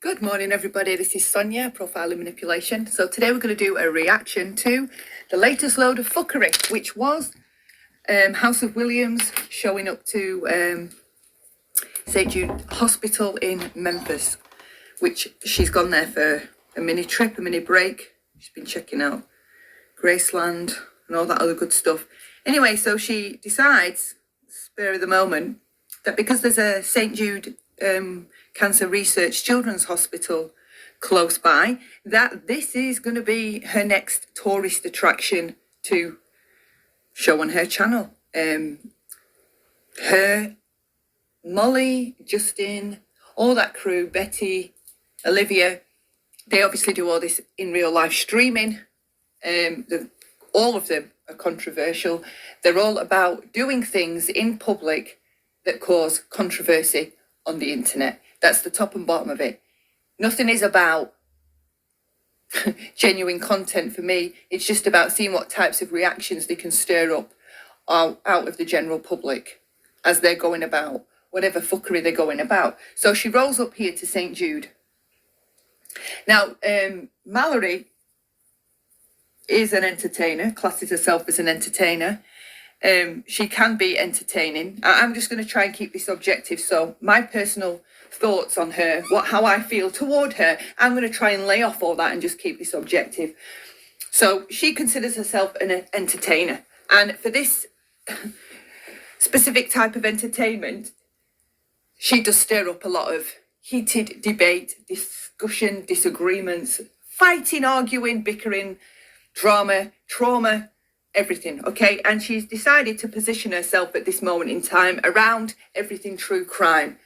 Good morning, everybody. This is Sonia, Profiling Manipulation. So today we're going to do a reaction to the latest load of fuckery, which was House of Williams showing up to St. Jude Hospital in Memphis, which she's gone there for a mini trip, a mini break. She's been checking out Graceland and all that other good stuff. Anyway, so she decides, spur of the moment, that because there's a St. Jude Cancer Research Children's Hospital close by, that this is going to be her next tourist attraction to show on her channel. Her, Molly, Justin, all that crew, Betty, Olivia, they obviously do all this in real life streaming. All of them are controversial. They're all about doing things in public that cause controversy on the internet. That's the top and bottom of it. Nothing is about genuine content for me. It's just about seeing what types of reactions they can stir up out of the general public as they're going about whatever fuckery they're going about. So she rolls up here to St. Jude. Now, Mallory is an entertainer, classes herself as an entertainer. She can be entertaining. I'm just going to try and keep this objective. So my personal thoughts on her, how I feel toward her, I'm going to try and lay off all that and just keep this objective. So she considers herself an entertainer. And for this specific type of entertainment, she does stir up a lot of heated debate, discussion, disagreements, fighting, arguing, bickering, drama, trauma, everything, okay? And she's decided to position herself at this moment in time around everything true crime,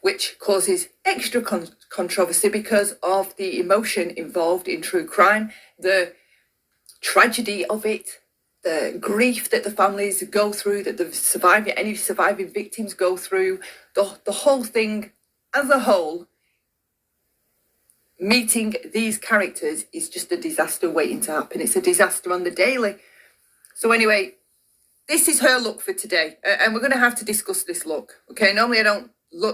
which causes extra controversy because of the emotion involved in true crime, the tragedy of it, the grief that the families go through, that any surviving victims go through, the whole thing as a whole. Meeting these characters is just a disaster waiting to happen. It's a disaster on the daily. So anyway, this is her look for today. And we're going to have to discuss this look. Okay, normally I don't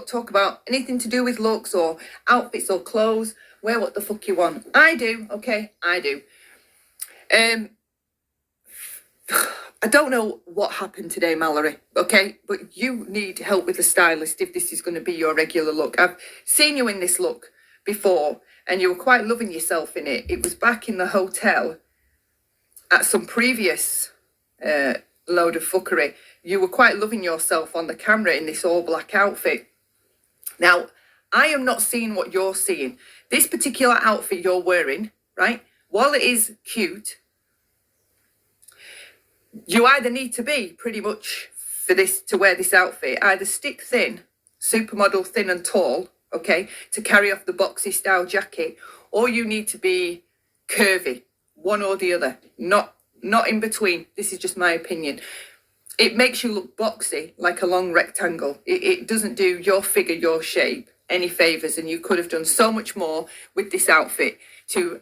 talk about anything to do with looks or outfits or clothes. Wear what the fuck you want. I do, okay? I do. I don't know what happened today, Mallory, okay? But you need help with a stylist if this is going to be your regular look. I've seen you in this look before, and you were quite loving yourself in it. It was back in the hotel at some previous load of fuckery. You were quite loving yourself on the camera in this all black outfit. Now, I am not seeing what you're seeing. This particular outfit you're wearing, right, while it is cute, you either need to be pretty much for this to wear this outfit, either stick thin, supermodel thin and tall, okay, to carry off the boxy style jacket, or you need to be curvy, one or the other, not in between. This is just my opinion. It makes you look boxy, like a long rectangle. It doesn't do your figure, your shape, any favours, and you could have done so much more with this outfit to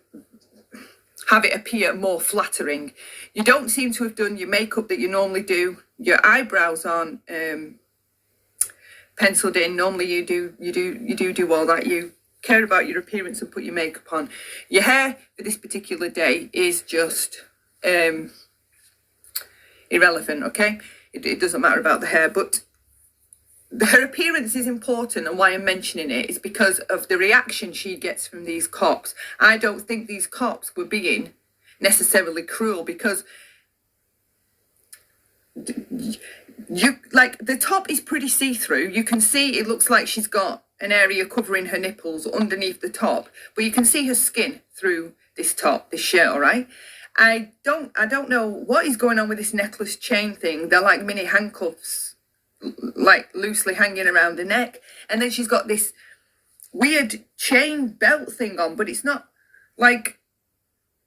have it appear more flattering. You don't seem to have done your makeup that you normally do. Your eyebrows aren't penciled in. Normally you do all that. You care about your appearance and put your makeup on. Your hair for this particular day is just irrelevant, okay? It doesn't matter about the hair, but her appearance is important, and why I'm mentioning it is because of the reaction she gets from these cops. I don't think these cops were being necessarily cruel, because the top is pretty see-through. You can see it looks like she's got an area covering her nipples underneath the top, but you can see her skin through this top, this shirt, all right? I don't know what is going on with this necklace chain thing. They're like mini handcuffs, like loosely hanging around the neck. And then she's got this weird chain belt thing on, but it's not like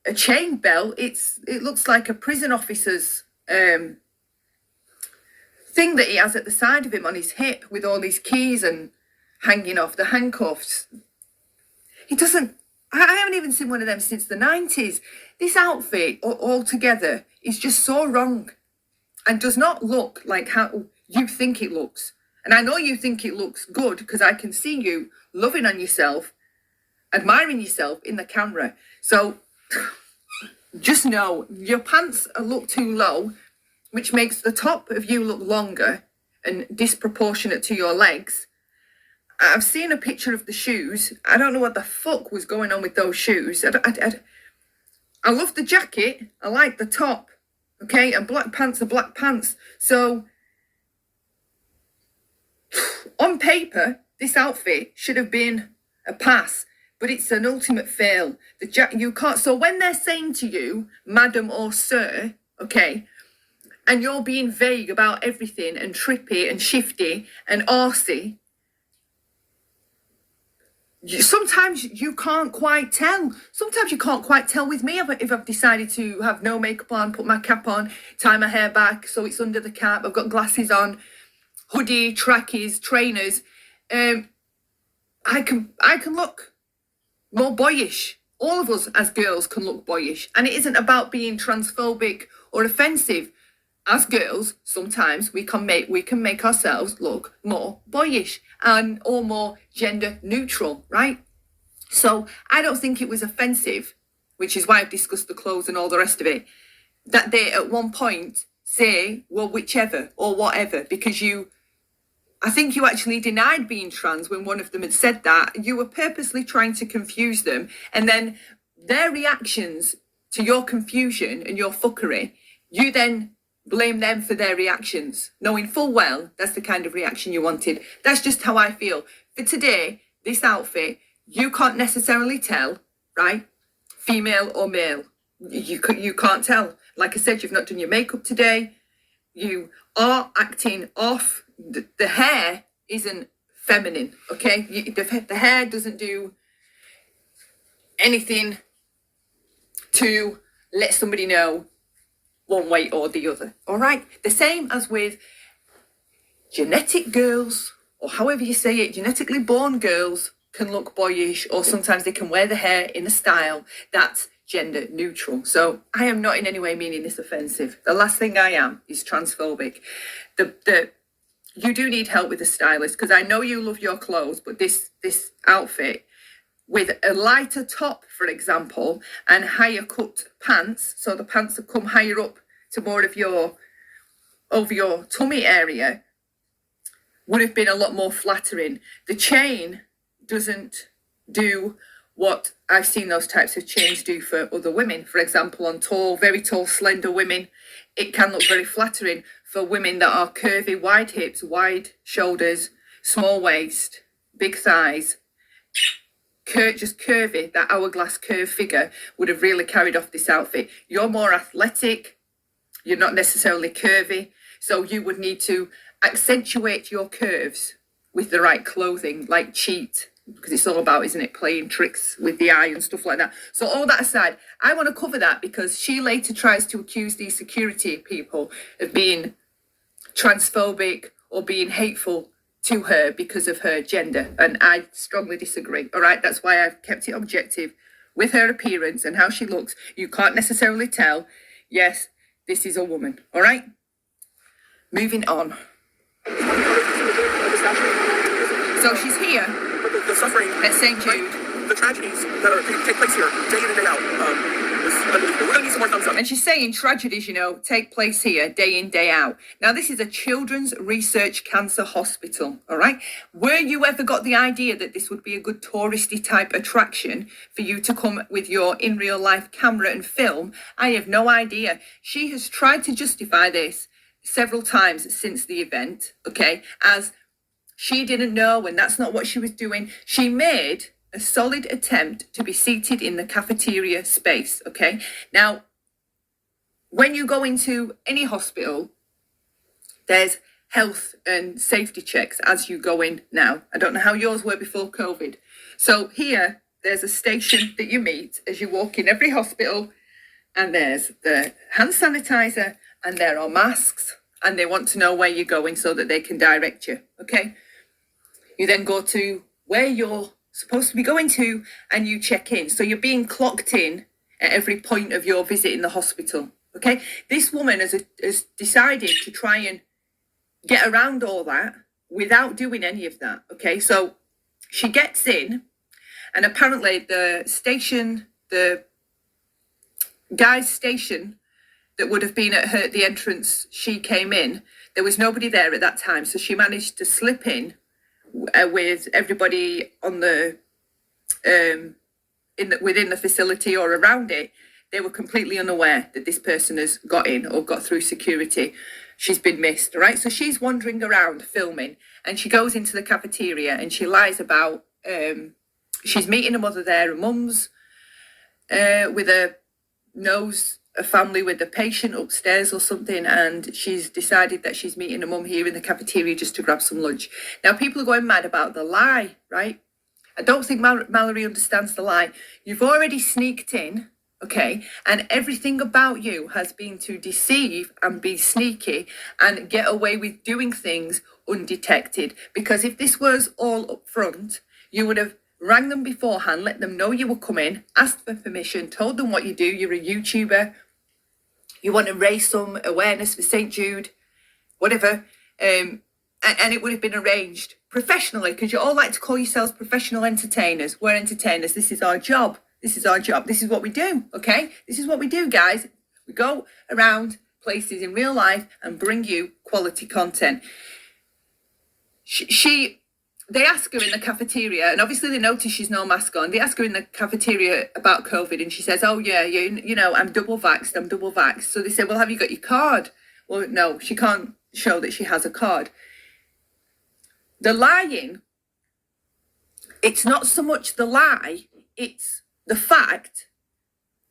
a chain belt. It looks like a prison officer's thing that he has at the side of him on his hip with all these keys and hanging off the handcuffs. I haven't even seen one of them since the 90s. This outfit altogether is just so wrong and does not look like how you think it looks. And I know you think it looks good because I can see you loving on yourself admiring yourself in the camera. So just know your pants look too low, which makes the top of you look longer and disproportionate to your legs. I've seen a picture of the shoes. I don't know what the fuck was going on with those shoes. I love the jacket. I like the top. Okay, and black pants are black pants. So on paper, this outfit should have been a pass, but it's an ultimate fail. You can't. So when they're saying to you, madam or sir, okay, and you're being vague about everything and trippy and shifty and arsey, sometimes you can't quite tell. Sometimes you can't quite tell with me if I've decided to have no makeup on, put my cap on, tie my hair back so it's under the cap. I've got glasses on, hoodie, trackies, trainers. I can look more boyish. All of us as girls can look boyish, and it isn't about being transphobic or offensive. As girls, sometimes we can make ourselves look more boyish and or more gender neutral, right? So I don't think it was offensive, which is why I've discussed the clothes and all the rest of it, that they at one point say, well, whichever or whatever, because I think you actually denied being trans when one of them had said that. You were purposely trying to confuse them, and then their reactions to your confusion and your fuckery, you then blame them for their reactions, knowing full well that's the kind of reaction you wanted. That's just how I feel. For today, this outfit, you can't necessarily tell, right? Female or male. You can't tell. Like I said, you've not done your makeup today. You are acting off. The hair isn't feminine, okay? The hair doesn't do anything to let somebody know one way or the other, all right? The same as with genetic girls, or however you say it, genetically born girls can look boyish, or sometimes they can wear the hair in a style that's gender neutral. So I am not in any way meaning this offensive. The last thing I am is transphobic. You do need help with a stylist, because I know you love your clothes, but this outfit with a lighter top, for example, and higher cut pants, so the pants have come higher up to more of over your tummy area, would have been a lot more flattering. The chain doesn't do what I've seen those types of chains do for other women. For example, on very tall, slender women, it can look very flattering. For women that are curvy, wide hips, wide shoulders, small waist, big thighs, just curvy, that hourglass curve figure would have really carried off this outfit. You're more athletic, you're not necessarily curvy, so you would need to accentuate your curves with the right clothing, like cheat, because it's all about, isn't it, playing tricks with the eye and stuff like that. So all that aside, I want to cover that because she later tries to accuse these security people of being transphobic or being hateful to her because of her gender, and I strongly disagree. All right, that's why I've kept it objective with her appearance and how she looks. You can't necessarily tell, yes, this is a woman. All right, moving on. So she's here the suffering at St. Jude. The tragedies that take place here day in and day out. We're going to need some more thumbs up. And she's saying tragedies, take place here day in, day out. Now, this is a children's research cancer hospital, all right? Were you ever got the idea that this would be a good touristy type attraction for you to come with your in real life camera and film? I have no idea. She has tried to justify this several times since the event, okay, as she didn't know, and that's not what she was doing. She made a solid attempt to be seated in the cafeteria space, okay? Now, when you go into any hospital, there's health and safety checks as you go in now. I don't know how yours were before COVID. So here, there's a station that you meet as you walk in every hospital, and there's the hand sanitizer, and there are masks, and they want to know where you're going so that they can direct you, okay? You then go to where you're supposed to be going to, and you check in. So you're being clocked in at every point of your visit in the hospital, okay? This woman has decided to try and get around all that without doing any of that, okay? So she gets in, And apparently the guy's station that would have been at the entrance she came in, there was nobody there at that time. So she managed to slip in with everybody on within the facility or around it. They were completely unaware that this person has got in or got through security. She's been missed, right? So she's wandering around filming, and she goes into the cafeteria and she lies about, she's meeting a mother there, a mum's with a family with a patient upstairs or something, and she's decided that she's meeting a mum here in the cafeteria just to grab some lunch. Now, people are going mad about the lie, right? I don't think Mallory understands the lie. You've already sneaked in, okay, and everything about you has been to deceive and be sneaky and get away with doing things undetected. Because if this was all up front, you would have rang them beforehand, let them know you were coming, asked for permission, told them what you do. You're a YouTuber, you want to raise some awareness for St. Jude, whatever, and it would have been arranged professionally, because you all like to call yourselves professional entertainers. We're entertainers. This is our job. This is our job. This is what we do, okay? This is what we do, guys. We go around places in real life and bring you quality content. They ask her in the cafeteria, and obviously they notice she's no mask on. They ask her in the cafeteria about COVID, and she says, oh, yeah, you know, I'm double vaxxed. So they say, well, have you got your card? Well, no, she can't show that she has a card. The lying, it's not so much the lie, it's the fact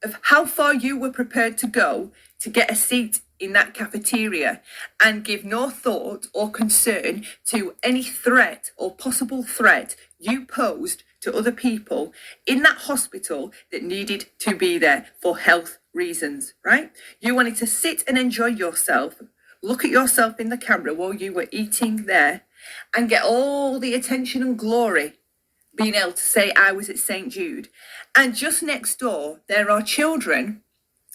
of how far you were prepared to go to get a seat in that cafeteria and give no thought or concern to any threat or possible threat you posed to other people in that hospital that needed to be there for health reasons, right? You wanted to sit and enjoy yourself, look at yourself in the camera while you were eating there and get all the attention and glory being able to say, I was at St. Jude. And just next door, there are children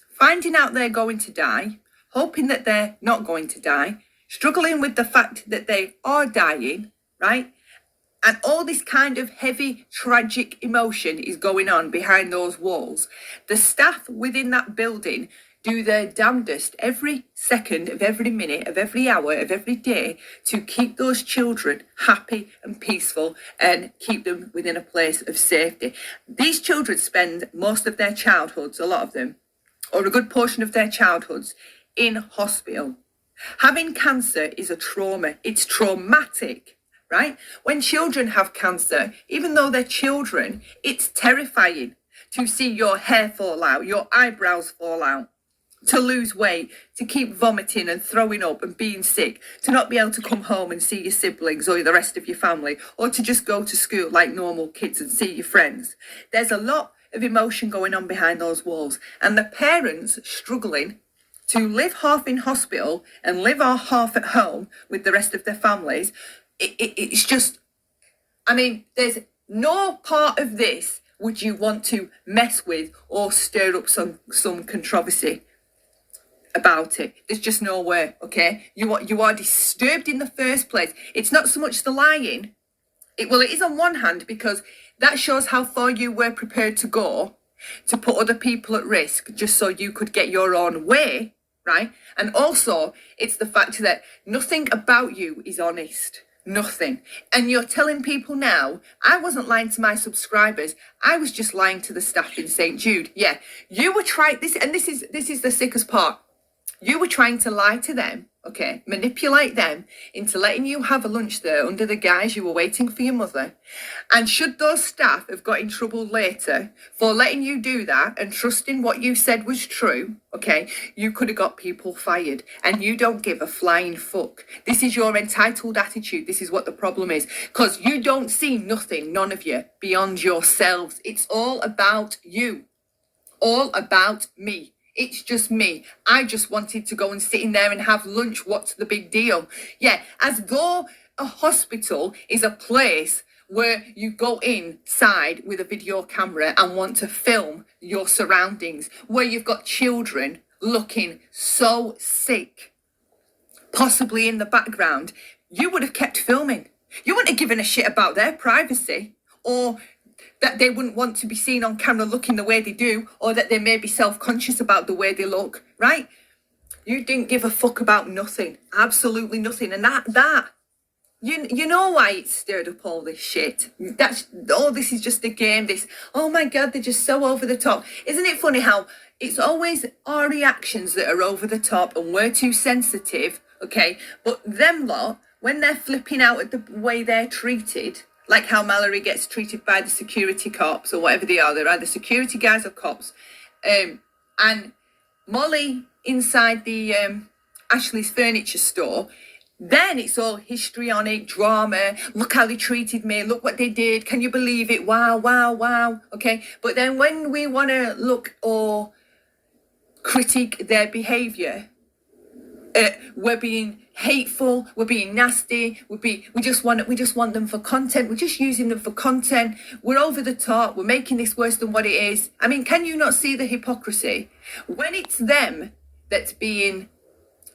finding out they're going to die, hoping that they're not going to die, struggling with the fact that they are dying, right? And all this kind of heavy, tragic emotion is going on behind those walls. The staff within that building do their damnedest every second of every minute of every hour of every day to keep those children happy and peaceful and keep them within a place of safety. These children spend most of their childhoods, a lot of them, or a good portion of their childhoods, in hospital. Having cancer is a trauma. It's traumatic, right? When children have cancer, even though they're children, it's terrifying to see your hair fall out, your eyebrows fall out, to lose weight, to keep vomiting and throwing up and being sick, to not be able to come home and see your siblings or the rest of your family, or to just go to school like normal kids and see your friends. There's a lot of emotion going on behind those walls, and the parents struggling to live half in hospital and live half at home with the rest of their families. It's just, I mean, there's no part of this would you want to mess with or stir up some controversy about it. There's just no way, okay? You are disturbed in the first place. It's not so much the lying. It is on one hand, because that shows how far you were prepared to go to put other people at risk just so you could get your own way, right? And also, it's the fact that nothing about you is honest. Nothing. And you're telling people now, I wasn't lying to my subscribers, I was just lying to the staff in St. Jude. Yeah, you were trying this, and this is the sickest part. You were trying to lie to them, okay, manipulate them into letting you have a lunch there under the guise you were waiting for your mother. And should those staff have got in trouble later for letting you do that and trusting what you said was true, okay, you could have got people fired. And you don't give a flying fuck. This is your entitled attitude. This is what the problem is. Because you don't see nothing, none of you, beyond yourselves. It's all about you. All about me. It's just me. I just wanted to go and sit in there and have lunch. What's the big deal? Yeah, as though a hospital is a place where you go inside with a video camera and want to film your surroundings, where you've got children looking so sick, possibly in the background. You would have kept filming. You wouldn't have given a shit about their privacy or that they wouldn't want to be seen on camera looking the way they do, or that they may be self-conscious about the way they look, right? You didn't give a fuck about nothing, absolutely nothing. And that you know why it stirred up all this shit. This is just a game. This, oh my God, they're just so over the top. Isn't it funny how it's always our reactions that are over the top and we're too sensitive, okay? But them lot, when they're flipping out at the way they're treated, like how Mallory gets treated by the security cops or whatever they are, they're either security guys or cops, and Molly inside the Ashley's furniture store, then it's all histrionic drama. Look how they treated me. Look what they did. Can you believe it? Wow, wow, wow. Okay. But then when we want to look or critique their behavior, we're being hateful, we're being nasty, we just want them for content, we're just using them for content, we're over the top, we're making this worse than what it is. I mean, can you not see the hypocrisy? When it's them that's being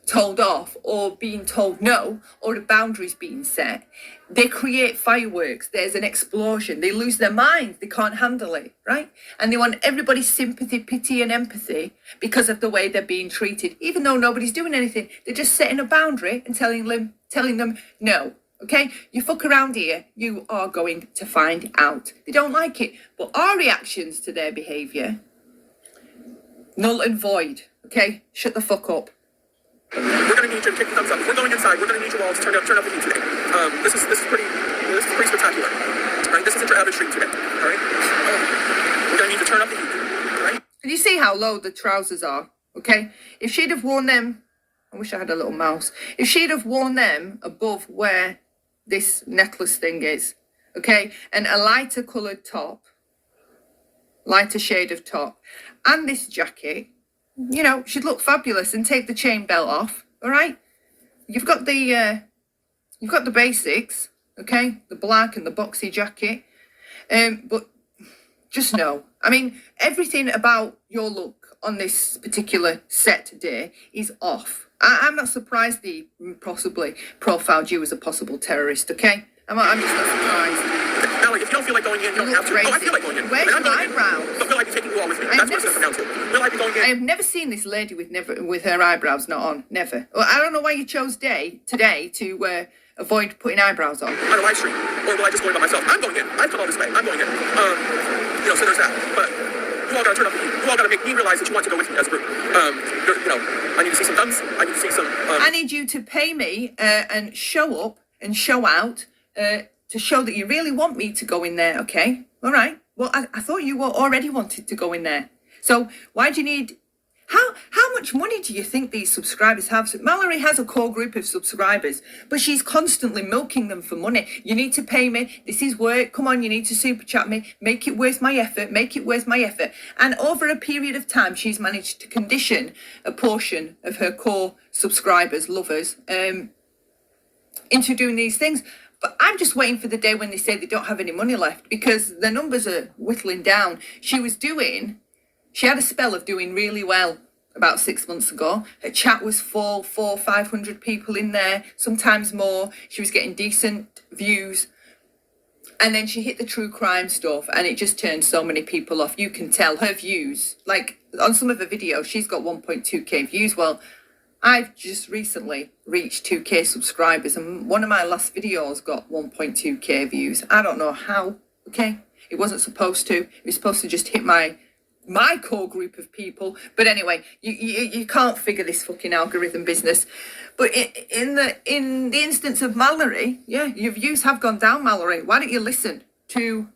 told off or being told no, or the boundaries being set, they create fireworks, there's an explosion, they lose their minds, they can't handle it, right? And they want everybody's sympathy, pity and empathy because of the way they're being treated, even though nobody's doing anything. They're just setting a boundary and telling them no, okay? You fuck around here, you are going to find out. They don't like it, but our reactions to their behaviour, null and void, okay? Shut the fuck up. We're going to need you to take the thumbs up. If we're going inside, we're going to need you all to turn up the heat today. This is pretty spectacular. All right, this isn't your average stream today. All right, we're going to need to turn up the heat. All right. And you see how low the trousers are, okay? If she'd have worn them, I wish I had a little mouse. If she'd have worn them above where this necklace thing is, okay, and a lighter coloured top, lighter shade of top, and this jacket, you know, she'd look fabulous, and take the chain belt off, all right? You've got the basics, okay? The black and the boxy jacket. But just know, I mean, everything about your look on this particular set day is off. I'm not surprised they possibly profiled you as a possible terrorist, okay? I'm just not surprised. Allie, if you don't feel like going in, you don't have to. Oh, I feel like going in. Where's your eyebrows? But will I be taking you all with me? That's what it's going to come down to. Will I be going in? I have never seen this lady with her eyebrows not on. Never. Well, I don't know why you chose today to avoid putting eyebrows on. On a live stream, or will I just go in by myself? I'm going in. I've come all this way. I'm going in. So there's that. But you all got to turn up the heat. You all got to make me realize that you want to go with me as a group. I need to see some thumbs. I need to see some. I need you to pay me and show up and show out to show that you really want me to go in there. Okay, all right. Well, I thought you already wanted to go in there. So why do you need? How much money do you think these subscribers have? So Mallory has a core group of subscribers, but she's constantly milking them for money. You need to pay me. This is work. Come on, you need to super chat me. Make it worth my effort. Make it worth my effort. And over a period of time, she's managed to condition a portion of her core subscribers, lovers, into doing these things. But I'm just waiting for the day when they say they don't have any money left, because the numbers are whittling down. She had a spell of doing really well about 6 months ago. Her chat was full, 500 people in there, sometimes more. She was getting decent views. And then she hit the true crime stuff, and it just turned so many people off. You can tell her views, like on some of her videos, she's got 1.2k views. Well, I've just recently reached 2k subscribers, and one of my last videos got 1.2k views. I don't know how, okay? It wasn't supposed to. It was supposed to just hit my core group of people. But anyway, you can't figure this fucking algorithm business. But in the instance of Mallory, yeah, your views have gone down, Mallory. Why don't you listen to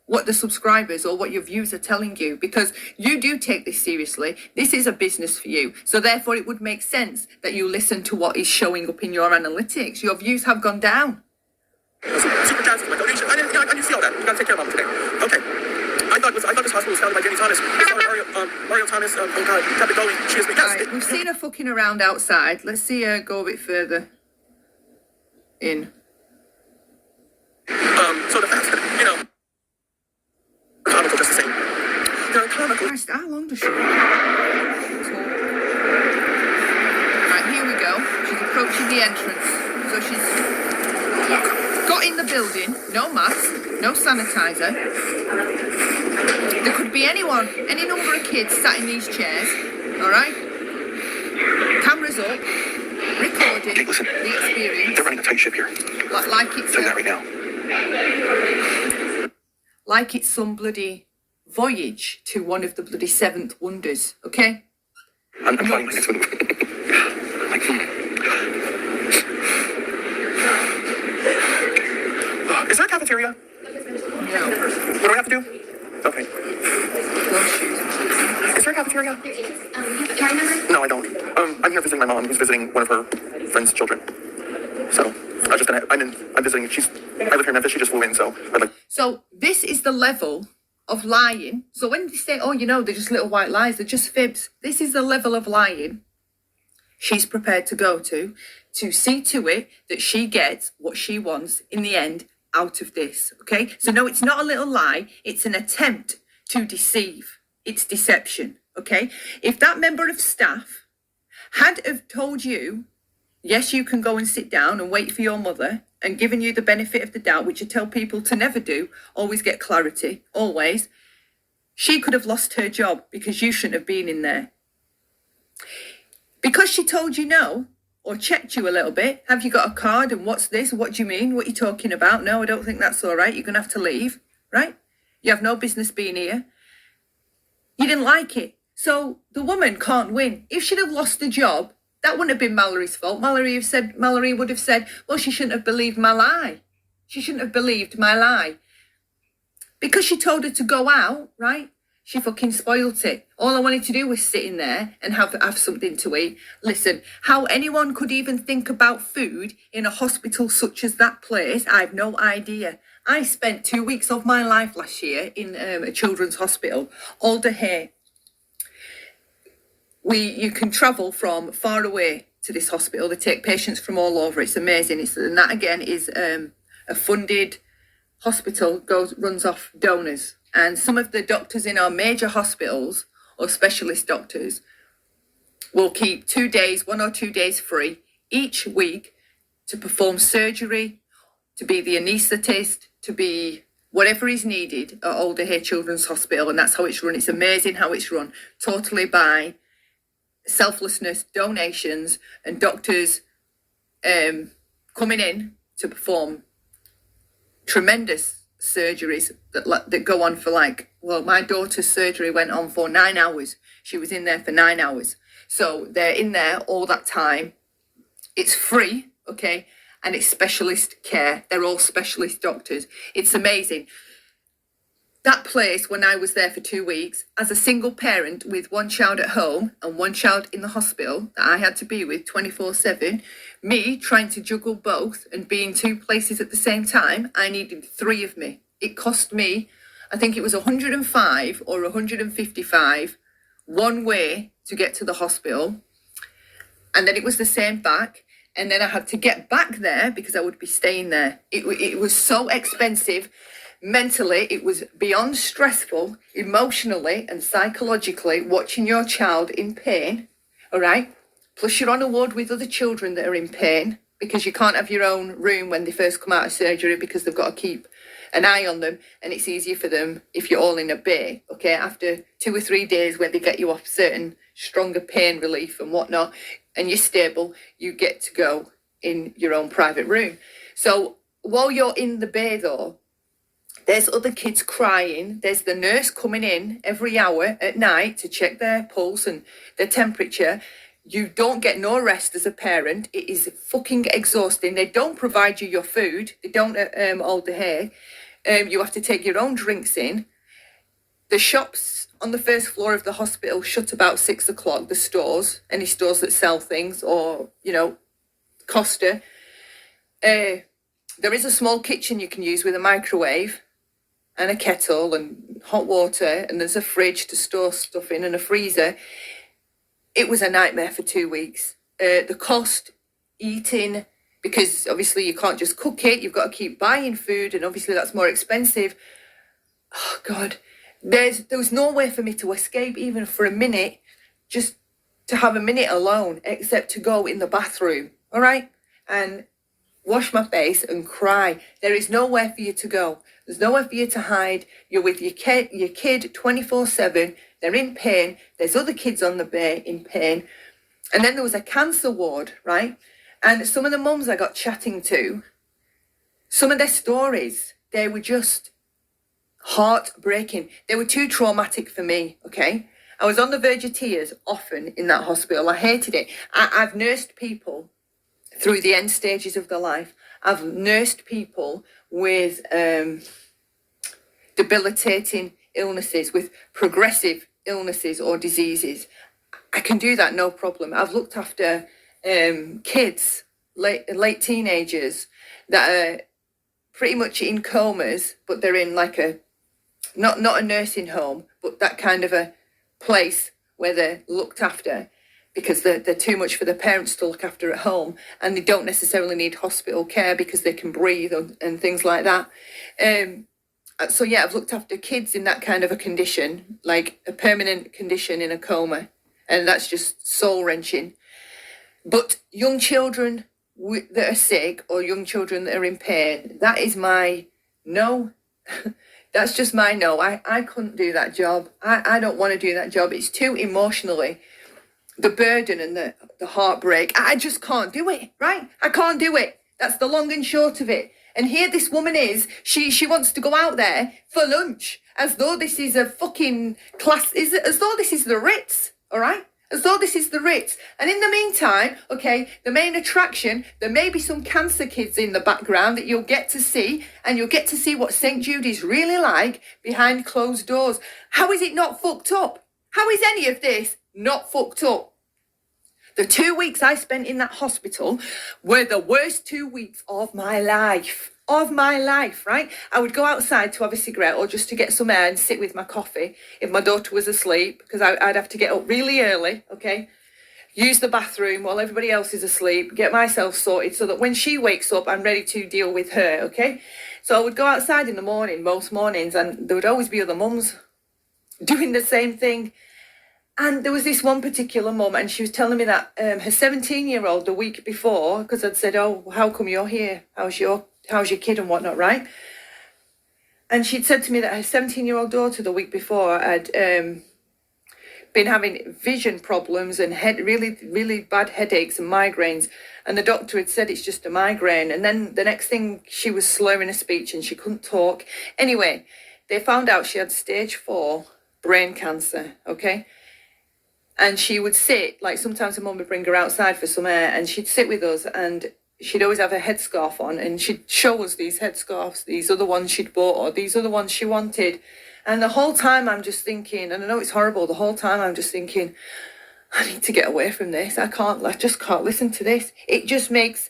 what the subscribers or what your views are telling you? Because you do take this seriously. This is a business for you. So therefore it would make sense that you listen to what is showing up in your analytics. Your views have gone down. Super chats to my donation. I didn't see all that. You gotta take care of mom today. Okay. I thought this hospital was founded by Jenny Thomas. Mario Thomas. Oh God, kept it going. She is me. Right, we've seen her fucking around outside. Let's see her go a bit further in. So the fact that, comical just the same. They're comical. Christ, how long does she look? Right, here we go. She's approaching the entrance. So she's... Got in the building, no mask, no sanitizer. There could be anyone, any number of kids sat in these chairs, all right? Cameras up, recording Okay, listen. the experience. They're running a tight ship here. Like it's Tell you that right now. like it's some bloody voyage to one of the bloody seventh wonders, okay? I'm plotting my next move. Like, is there a cafeteria? No. What do I have to do? Okay. Those shoes. Is there a cafeteria? No, I don't. I'm here visiting my mom, who's visiting one of her friend's children. So I'm visiting. I live here in Memphis. She just flew in, so I'd like. So this is the level of lying. So when they say, oh, you know, they're just little white lies, they're just fibs. This is the level of lying she's prepared to go to see to it that she gets what she wants in the end out of this, okay? So no, it's not a little lie. It's an attempt to deceive. It's deception, okay? If that member of staff had have told you, yes, you can go and sit down and wait for your mother, and given you the benefit of the doubt, which I tell people to never do, always get clarity, always, she could have lost her job because you shouldn't have been in there. Because she told you no, or checked you a little bit, have you got a card, and what's this, what do you mean, what are you talking about? No, I don't think that's all right, you're going to have to leave, right? You have no business being here. You didn't like it. So the woman can't win. If she'd have lost the job, that wouldn't have been Mallory's fault. Mallory would have said, well, she shouldn't have believed my lie. She shouldn't have believed my lie. Because she told her to go out, right? She fucking spoilt it. All I wanted to do was sit in there and have something to eat. Listen, how anyone could even think about food in a hospital such as that place, I have no idea. I spent 2 weeks of my life last year in a children's hospital, Alder Hay. You can travel from far away to this hospital. They take patients from all over. It's amazing. And that again is a funded hospital, runs off donors. And some of the doctors in our major hospitals or specialist doctors will keep 2 days, 1 or 2 days free each week to perform surgery, to be the anaesthetist, to be whatever is needed at Alder Hay Children's Hospital. And that's how it's run. It's amazing how it's run, totally by selflessness, donations, and doctors coming in to perform tremendous surgeries that go on for my daughter's surgery went on for 9 hours. She was in there for 9 hours. So they're in there all that time. It's free, okay? And it's specialist care. They're all specialist doctors. It's amazing. That place, when I was there for 2 weeks, as a single parent with one child at home and one child in the hospital that I had to be with 24/7, me trying to juggle both and be in 2 places at the same time, I needed 3 of me. It cost me, I think it was 105 or 155 one way to get to the hospital. And then it was the same back. And then I had to get back there because I would be staying there. It was so expensive. Mentally, it was beyond stressful, emotionally and psychologically, watching your child in pain, all right? Plus you're on a ward with other children that are in pain because you can't have your own room when they first come out of surgery because they've got to keep an eye on them, and it's easier for them if you're all in a bay, okay? After 2 or 3 days where they get you off certain stronger pain relief and whatnot, and you're stable, you get to go in your own private room. So while you're in the bay though, there's other kids crying. There's the nurse coming in every hour at night to check their pulse and their temperature. You don't get no rest as a parent. It is fucking exhausting. They don't provide you your food. They don't Alder Hay. You have to take your own drinks in. The shops on the first floor of the hospital shut about 6 o'clock, the stores, any stores that sell things or, Costa. There is a small kitchen you can use with a microwave and a kettle and hot water, and there's a fridge to store stuff in and a freezer. It was a nightmare for 2 weeks. The cost, eating, because obviously you can't just cook it, you've got to keep buying food, and obviously that's more expensive. Oh God, there was nowhere for me to escape even for a minute, just to have a minute alone, except to go in the bathroom, all right? And wash my face and cry. There is nowhere for you to go. There's nowhere for you to hide. You're with your kid 24/7. They're in pain. There's other kids on the bay in pain. And then there was a cancer ward, right? And some of the mums I got chatting to, some of their stories, they were just heartbreaking. They were too traumatic for me, okay? I was on the verge of tears often in that hospital. I hated it. I've nursed people through the end stages of their life. I've nursed people with debilitating illnesses, with progressive illnesses or diseases. I can do that, no problem. I've looked after kids, late teenagers that are pretty much in comas, but they're in like a, not a nursing home, but that kind of a place where they're looked after because they're too much for their parents to look after at home, and they don't necessarily need hospital care because they can breathe and things like that. So yeah, I've looked after kids in that kind of a condition, like a permanent condition in a coma, and that's just soul-wrenching. But young children that are sick or young children that are in pain, that is my no. That's just my no. I couldn't do that job. I don't want to do that job. It's too emotionally, the burden and the heartbreak. I just can't do it, right? I can't do it. That's the long and short of it. And here this woman is, she wants to go out there for lunch as though this is a fucking class, as though this is the Ritz, all right? As though this is the Ritz. And in the meantime, okay, the main attraction, there may be some cancer kids in the background that you'll get to see, and you'll get to see what St. Jude is really like behind closed doors. How is it not fucked up? How is any of this not fucked up? The 2 weeks I spent in that hospital were the worst 2 weeks of my life. Right? I would go outside to have a cigarette or just to get some air and sit with my coffee if my daughter was asleep, because I'd have to get up really early, okay? Use the bathroom while everybody else is asleep, get myself sorted so that when she wakes up, I'm ready to deal with her, okay? So I would go outside in the morning, most mornings, and there would always be other mums doing the same thing. And there was this one particular mum, and she was telling me that her 17-year-old the week before, because I'd said, oh, how come you're here? How's your kid and whatnot, right? And she'd said to me that her 17-year-old daughter the week before had been having vision problems and really, really bad headaches and migraines. And the doctor had said it's just a migraine. And then the next thing, she was slurring her speech and she couldn't talk. Anyway, they found out she had stage 4 brain cancer, okay? And she would sit, like sometimes her mum would bring her outside for some air, and she'd sit with us, and she'd always have a headscarf on, and she'd show us these headscarves, these other ones she'd bought, or these other ones she wanted. And the whole time I'm just thinking, and I know it's horrible, the whole time I'm just thinking, I need to get away from this. I just can't listen to this. It just makes,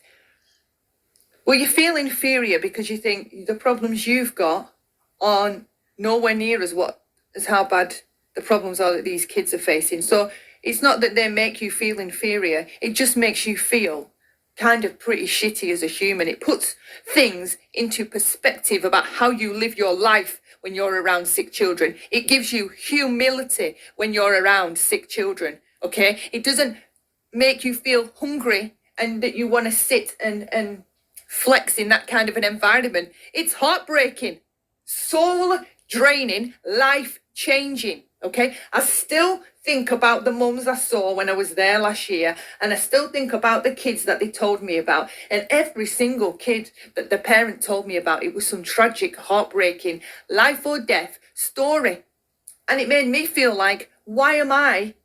well, you feel inferior because you think the problems you've got are nowhere near as how bad the problems are that these kids are facing. So it's not that they make you feel inferior. It just makes you feel kind of pretty shitty as a human. It puts things into perspective about how you live your life when you're around sick children. It gives you humility when you're around sick children, okay? It doesn't make you feel hungry and that you want to sit and flex in that kind of an environment. It's heartbreaking, soul draining, life changing. Okay, I still think about the mums I saw when I was there last year, and I still think about the kids that they told me about. And every single kid that the parent told me about, it was some tragic, heartbreaking, life or death story. And it made me feel like, why am I,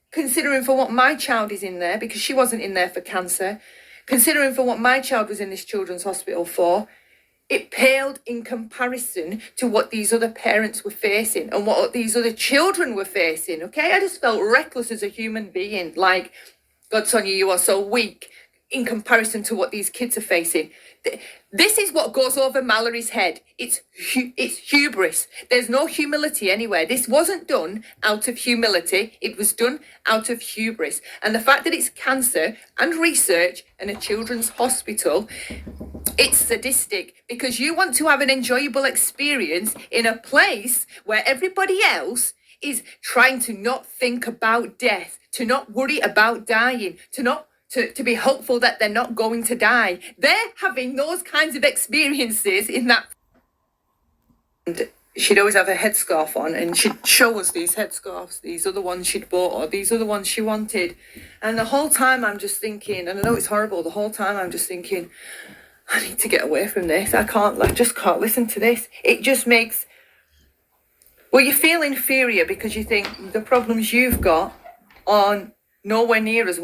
considering for what my child is in there, because she wasn't in there for cancer, considering for what my child was in this children's hospital for, it paled in comparison to what these other parents were facing and what these other children were facing, okay? I just felt reckless as a human being, like, God, Sonia, you are so weak in comparison to what these kids are facing. This is what goes over Mallory's head. It's hubris. There's no humility anywhere. This wasn't done out of humility. It was done out of hubris. And the fact that it's cancer and research and a children's hospital, it's sadistic because you want to have an enjoyable experience in a place where everybody else is trying to not think about death, to not worry about dying, to not to be hopeful that they're not going to die. They're having those kinds of experiences in that. And she'd always have a headscarf on, and she'd show us these headscarves, these other ones she'd bought, or these other ones she wanted. And the whole time I'm just thinking, and I know it's horrible, the whole time I'm just thinking, I need to get away from this. I just can't listen to this. It just makes, well, you feel inferior because you think the problems you've got are nowhere near as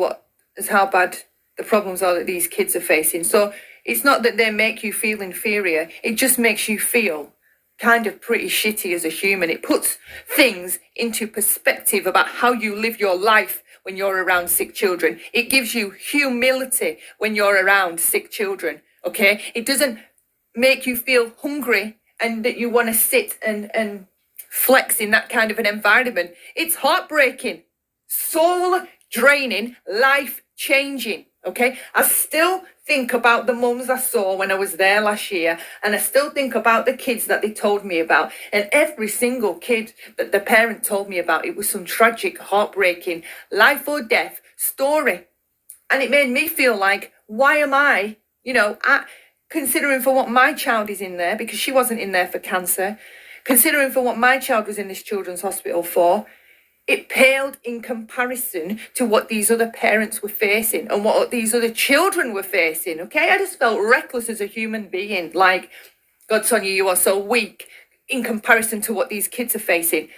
how bad the problems are that these kids are facing. So it's not that they make you feel inferior. It just makes you feel kind of pretty shitty as a human. It puts things into perspective about how you live your life when you're around sick children. It gives you humility when you're around sick children, okay? It doesn't make you feel hungry and that you want to sit and flex in that kind of an environment. It's heartbreaking, soul draining, life changing, okay? I still think about the mums I saw when I was there last year, and I still think about the kids that they told me about, and every single kid that the parent told me about, it was some tragic, heartbreaking, life or death story. And it made me feel like, why am I, considering for what my child is in there, because she wasn't in there for cancer, considering for what my child was in this children's hospital for, it paled in comparison to what these other parents were facing and what these other children were facing, okay? I just felt reckless as a human being, like, God, Sonia, you are so weak in comparison to what these kids are facing.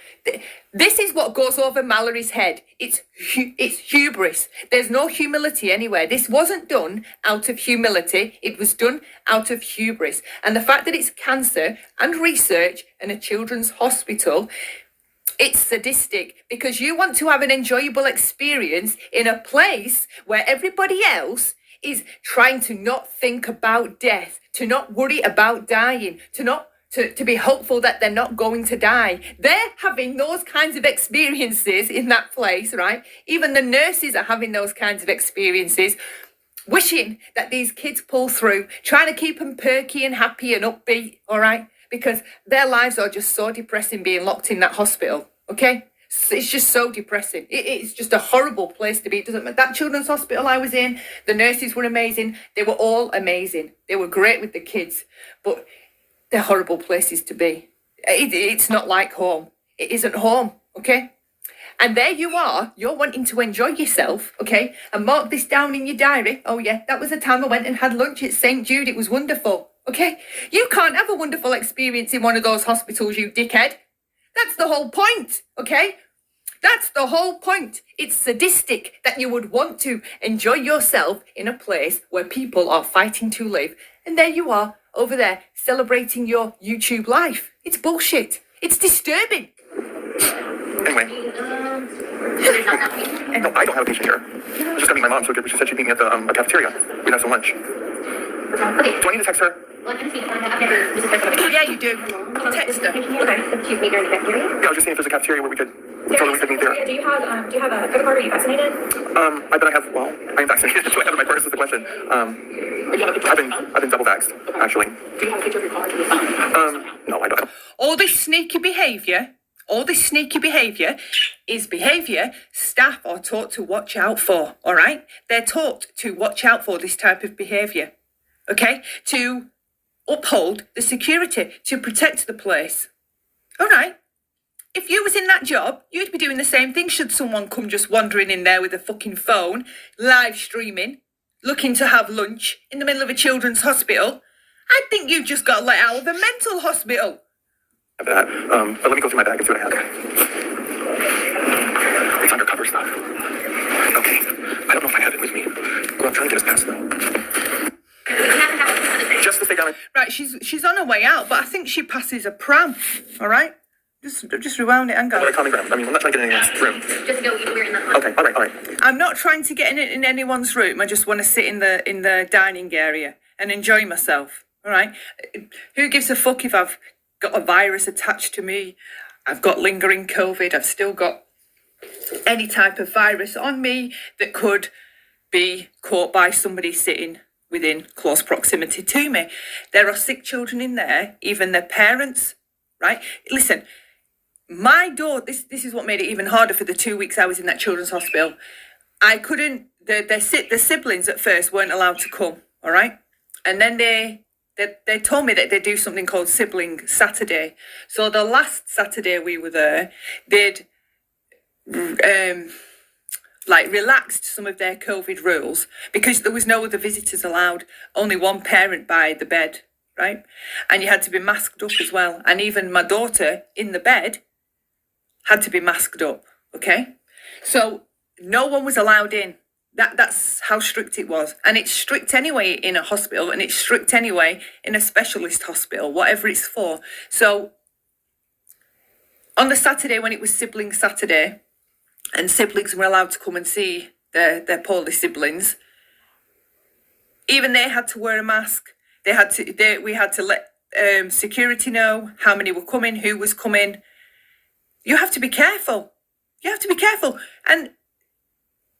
This is what goes over Mallory's head. It's hubris. There's no humility anywhere. This wasn't done out of humility. It was done out of hubris. And the fact that it's cancer and research and a children's hospital, it's sadistic because you want to have an enjoyable experience in a place where everybody else is trying to not think about death, to not worry about dying, to be hopeful that they're not going to die. They're having those kinds of experiences in that place, right? Even the nurses are having those kinds of experiences, wishing that these kids pull through, trying to keep them perky and happy and upbeat, all right? Because their lives are just so depressing being locked in that hospital, okay? It's just so depressing. It's just a horrible place to be. That children's hospital I was in, the nurses were amazing. They were all amazing. They were great with the kids, but they're horrible places to be. It's not like home. It isn't home, okay? And there you are, you're wanting to enjoy yourself, okay? And mark this down in your diary. Oh yeah, that was the time I went and had lunch at St. Jude. It was wonderful. Okay, you can't have a wonderful experience in one of those hospitals, you dickhead. That's the whole point, okay? That's the whole point. It's sadistic that you would want to enjoy yourself in a place where people are fighting to live. And there you are, over there, celebrating your YouTube life. It's bullshit. It's disturbing. Anyway. No, I don't have a patient here. I was just gonna meet my mom, so she said she'd meet me at the cafeteria. We'd have some lunch. Okay. Do I need to text her? Well, I'm gonna see. I've never used this. Yeah, you do. Text her. Okay. She's meet her in the cafeteria. Yeah, I was just seeing if there's a cafeteria where we could meet there. Do you have a credit card? Are you vaccinated? I bet I have. Well, I am vaccinated. Do I have it in my purse? Is the question. I've been double vaxxed, actually. Do you have a picture of your card? No, I don't. All this sneaky behaviour is behaviour staff are taught to watch out for, all right? They're taught to watch out for this type of behaviour, okay? To uphold the security, to protect the place, all right? If you was in that job, you'd be doing the same thing should someone come just wandering in there with a fucking phone, live streaming, looking to have lunch in the middle of a children's hospital. I think you've just got let out of a mental hospital. That. But let me go through my bag and see what I have. It's undercover stuff. Okay. I don't know if I have it with me. Well, I'm trying to get us past though. Just to stay down. Right, she's on her way out, but I think she passes a pram. All right, just rewound it and go. Calm me down. I mean, I'm not trying to get in anyone's room. Just go. We're in the. Okay. All right. I'm not trying to get in anyone's room. I just want to sit in the dining area and enjoy myself. All right. Who gives a fuck if I've got a virus attached to me? I've got lingering COVID. I've still got any type of virus on me that could be caught by somebody sitting within close proximity to me. There are sick children in there, even their parents, right? Listen, my door, this is what made it even harder for the 2 weeks I was in that children's hospital. the siblings at first weren't allowed to come, all right? And then they told me that they do something called Sibling Saturday. So the last Saturday we were there, they'd relaxed some of their COVID rules because there was no other visitors allowed, only one parent by the bed, right? And you had to be masked up as well. And even my daughter in the bed had to be masked up, okay? So no one was allowed in. That's how strict it was. And it's strict anyway in a hospital, and it's strict anyway in a specialist hospital, whatever it's for. So on the Saturday when it was Sibling Saturday, and siblings were allowed to come and see their poorly siblings, even they had to wear a mask. We had to let security know how many were coming, who was coming. You have to be careful. You have to be careful. And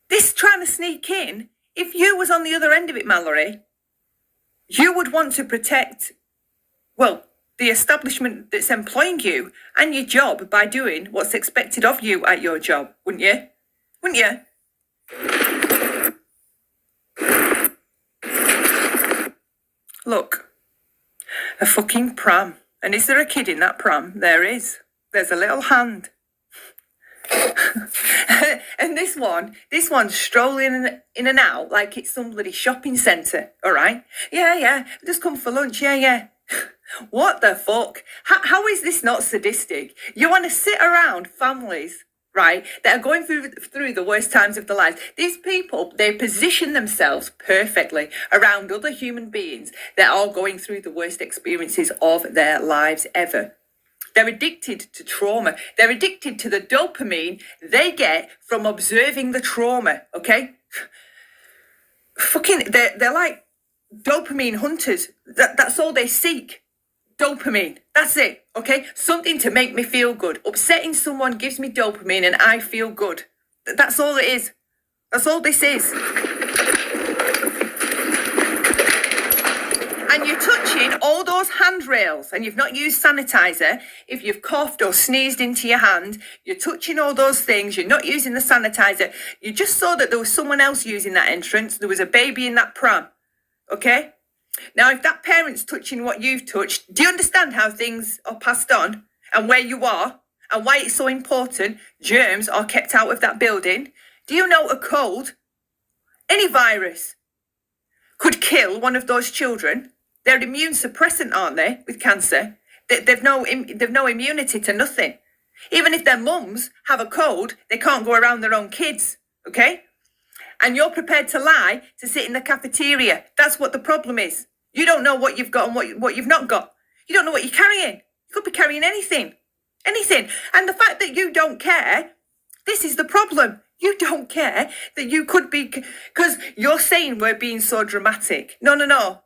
this trying to sneak in, if you was on the other end of it, Mallory, you would want to protect, well, the establishment that's employing you and your job by doing what's expected of you at your job, wouldn't you? Wouldn't you? Look, a fucking pram. And is there a kid in that pram? There is. There's a little hand. And this one's strolling in and out like it's some bloody shopping centre, all right? Yeah, just come for lunch, yeah. What the fuck? How is this not sadistic? You want to sit around families, right, that are going through the worst times of their lives. These people, they position themselves perfectly around other human beings that are going through the worst experiences of their lives ever. They're addicted to trauma. They're addicted to the dopamine they get from observing the trauma, okay? Fucking, they're like dopamine hunters. That's all they seek. Dopamine. That's it, okay? Something to make me feel good. Upsetting someone gives me dopamine and I feel good. That's all it is. That's all this is. And you're touching all those handrails and you've not used sanitizer. If you've coughed or sneezed into your hand, you're touching all those things. You're not using the sanitizer. You just saw that there was someone else using that entrance. There was a baby in that pram, okay? Now, if that parent's touching what you've touched, do you understand how things are passed on and where you are and why it's so important germs are kept out of that building? Do you know a cold, any virus, could kill one of those children? They're immune suppressant, aren't they, with cancer? They've no immunity to nothing. Even if their mums have a cold, they can't go around their own kids, okay? And you're prepared to lie to sit in the cafeteria. That's what the problem is. You don't know what you've got and what you've not got. You don't know what you're carrying. You could be carrying anything. Anything. And the fact that you don't care, this is the problem. You don't care that you could be, because you're saying we're being so dramatic. No.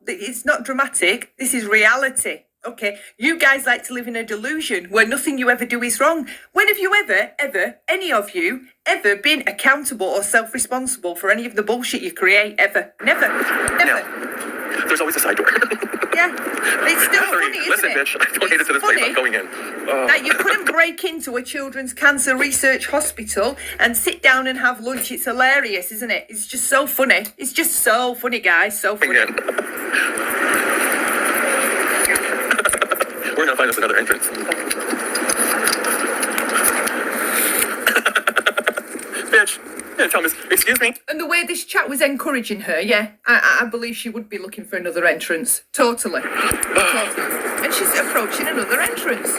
It's not dramatic. This is reality. Okay, you guys like to live in a delusion where nothing you ever do is wrong. When have you ever, any of you, ever been accountable or self-responsible for any of the bullshit you create? Ever. Never. No. There's always a side door. Yeah. It's still funny, isn't listen, it? bitch, I donated to this place, I'm going in. That you couldn't break into a children's cancer research hospital and sit down and have lunch. It's hilarious, isn't it? It's just so funny. It's just so funny, guys. So funny. We're gonna find us another entrance. Bitch, yeah, tell me, excuse me. And the way this chat was encouraging her, yeah, I believe she would be looking for another entrance. Totally. And she's approaching another entrance.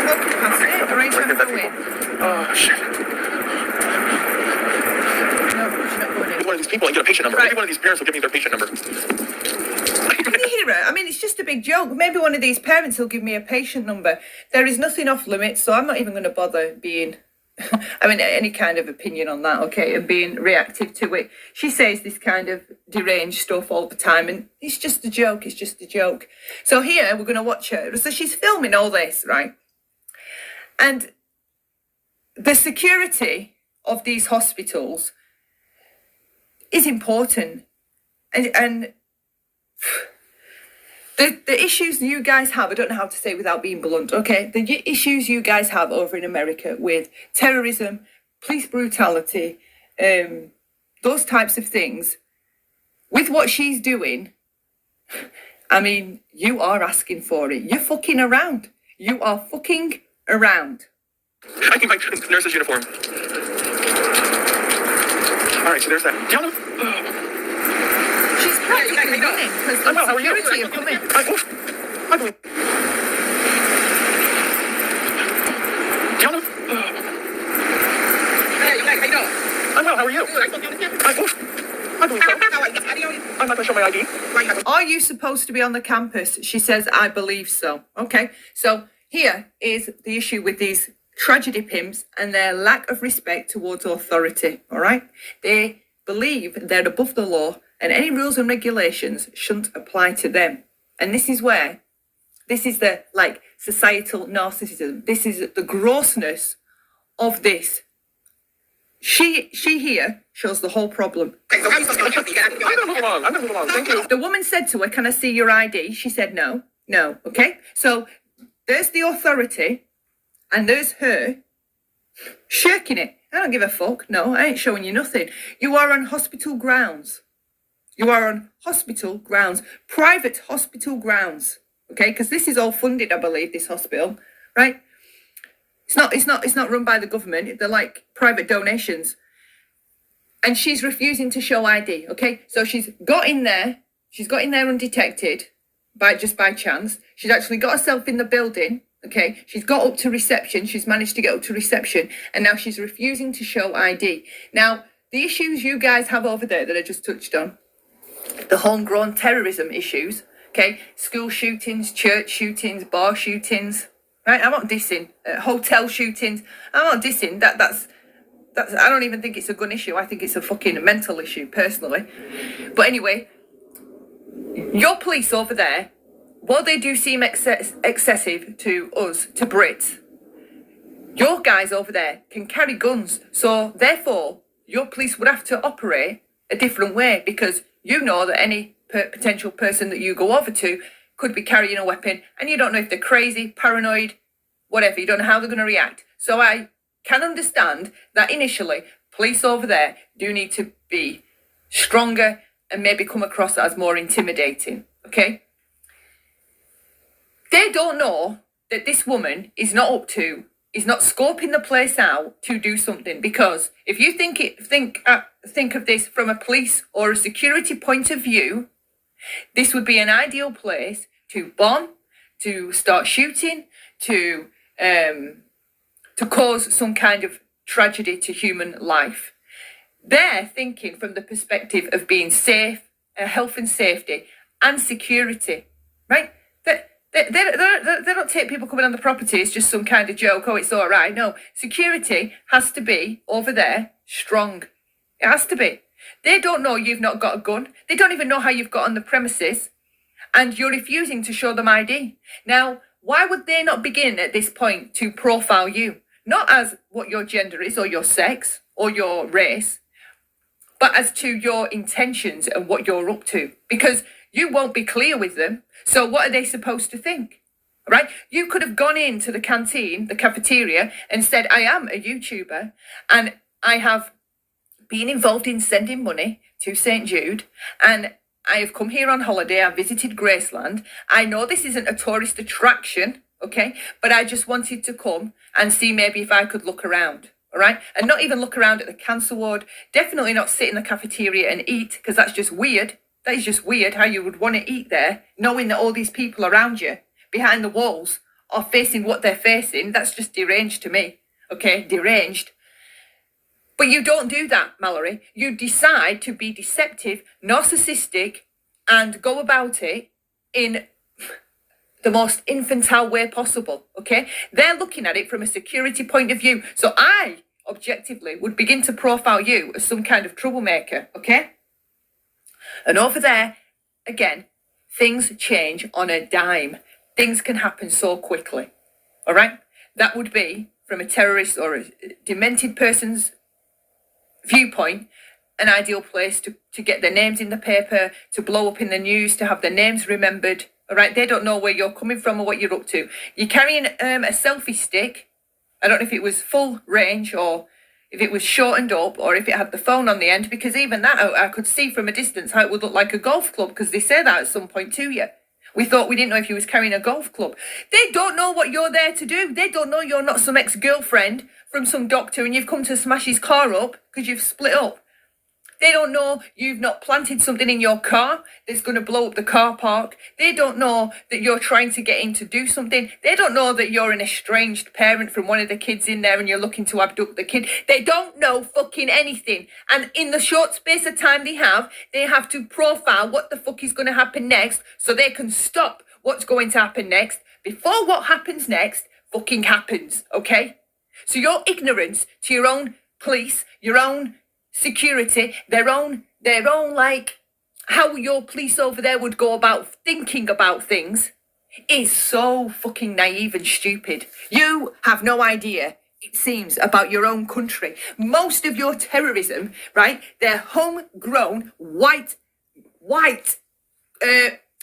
Walking past it, arrange her to go in. Oh, shit. No, she's not going in. One of these people and get a patient number. Right. Maybe one of these parents will give me their patient number. Can you hear her? I mean, it's just a big joke. Maybe one of these parents will give me a patient number. There is nothing off limits, so I'm not even going to bother being, any kind of opinion on that, okay, and being reactive to it. She says this kind of deranged stuff all the time, and it's just a joke. It's just a joke. So here, we're going to watch her. So she's filming all this, right? And the security of these hospitals is important. And The issues you guys have, I don't know how to say it without being blunt, okay? The issues you guys have over in America with terrorism, police brutality, those types of things, with what she's doing, I mean, you are asking for it. You're fucking around. You are fucking around. I think my nurse's uniform. All right, so there's that. Yellow. She's practically running because the security are coming. I believe. Yellow. Hey, how you doing? I'm well, how are you? Good. I believe so. I'm not going to show my ID. Are you supposed to be on the campus? She says, I believe so. Okay, so here is the issue with these tragedy pimps and their lack of respect towards authority, all right? They believe they're above the law and any rules and regulations shouldn't apply to them. And this is the, like, societal narcissism. This is the grossness of this. She here shows the whole problem. Okay, so how you supposed to be on campus? I'm going to move along. Thank you. The woman said to her, can I see your ID? She said, no, okay? So there's the authority and there's her shirking it. I don't give a fuck. No, I ain't showing you nothing. You are on hospital grounds. Private hospital grounds, okay? Because this is all funded, I believe, this hospital, right? It's not run by the government. They're like private donations. And she's refusing to show ID, okay? So she's got in there undetected by chance. She's actually got herself in the building, okay? She's got up to reception. She's managed to get up to reception. And now she's refusing to show ID. Now, the issues you guys have over there that I just touched on, the homegrown terrorism issues, okay? School shootings, church shootings, bar shootings, right? I'm not dissing. Hotel shootings. I'm not dissing. That's. I don't even think it's a gun issue. I think it's a fucking mental issue, personally. But anyway, your police over there, while they do seem excessive to us, to Brits, your guys over there can carry guns. So therefore, your police would have to operate a different way because you know that any potential person that you go over to could be carrying a weapon and you don't know if they're crazy, paranoid, whatever. You don't know how they're going to react. So I can understand that initially police over there do need to be stronger and maybe come across as more intimidating, okay? They don't know that this woman is not scoping the place out to do something, because if you think of this from a police or a security point of view, this would be an ideal place to bomb, to start shooting, to cause some kind of tragedy to human life. They're thinking from the perspective of being safe, health and safety, and security, right? They don't take people coming on the property as just some kind of joke, oh, it's all right. No, security has to be, over there, strong. It has to be. They don't know you've not got a gun. They don't even know how you've got on the premises. And you're refusing to show them ID. Now, why would they not begin at this point to profile you? Not as what your gender is, or your sex, or your race, but as to your intentions and what you're up to. Because you won't be clear with them. So what are they supposed to think? Right? You could have gone into the canteen, the cafeteria, and said, I am a YouTuber, and I have been involved in sending money to St. Jude, and I have come here on holiday. I visited Graceland. I know this isn't a tourist attraction, okay? But I just wanted to come and see maybe if I could look around, all right? And not even look around at the cancer ward. Definitely not sit in the cafeteria and eat, because that's just weird. That is just weird how you would want to eat there, knowing that all these people around you, behind the walls, are facing what they're facing. That's just deranged to me, okay? Deranged. But you don't do that, Mallory. You decide to be deceptive, narcissistic, and go about it in the most infantile way possible, okay? They're looking at it from a security point of view. So I, objectively, would begin to profile you as some kind of troublemaker, okay? And over there, again, things change on a dime. Things can happen so quickly, all right? That would be, from a terrorist or a demented person's viewpoint, an ideal place to get their names in the paper, to blow up in the news, to have their names remembered, All right, they don't know where you're coming from or what you're up to. You're carrying a selfie stick. I don't know if it was full range or if it was shortened up or if it had the phone on the end, because even that I could see from a distance how it would look like a golf club, because they say that at some point to you. We didn't know if you was carrying a golf club. They don't know what you're there to do. They don't know you're not some ex-girlfriend from some doctor and you've come to smash his car up because you've split up. They don't know you've not planted something in your car that's going to blow up the car park. They don't know that you're trying to get him to do something. They don't know that you're an estranged parent from one of the kids in there and you're looking to abduct the kid. They don't know fucking anything. And in the short space of time they have to profile what the fuck is going to happen next so they can stop what's going to happen next before what happens next fucking happens, okay? So your ignorance to your own police, your own security, their own like how your police over there would go about thinking about things is so fucking naive and stupid. You have no idea, it seems, about your own country. Most of your terrorism, right, they're homegrown white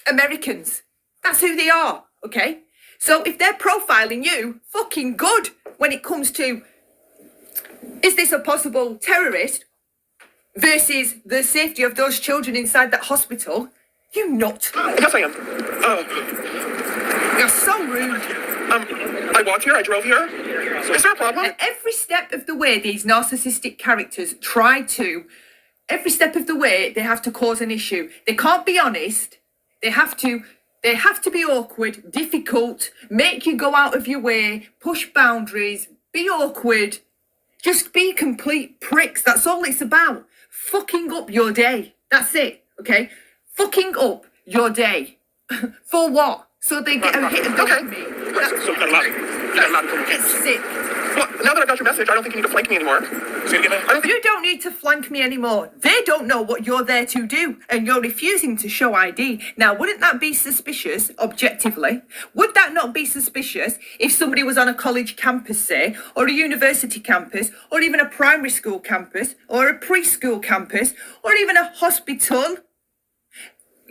Americans. That's who they are, okay? So if they're profiling you, fucking good when it comes to, is this a possible terrorist versus the safety of those children inside that hospital? You nut. Yes, I am. You're so rude. I walked here, I drove here. Is there a problem? And every step of the way, these narcissistic characters every step of the way, they have to cause an issue. They can't be honest. They have to be awkward, difficult, make you go out of your way, push boundaries, be awkward. Just be complete pricks. That's all it's about. Fucking up your day. That's it, okay? Fucking up your day. For what? So they get a hit of dopamine. So you got a lot of It's sick. Well, now that I got your message, I don't think you need to flank me anymore. Say it again. You don't need to flank me anymore. They don't know what you're there to do, and you're refusing to show ID. Now, wouldn't that be suspicious, objectively? Would that not be suspicious if somebody was on a college campus, say, or a university campus, or even a primary school campus, or a preschool campus, or even a hospital?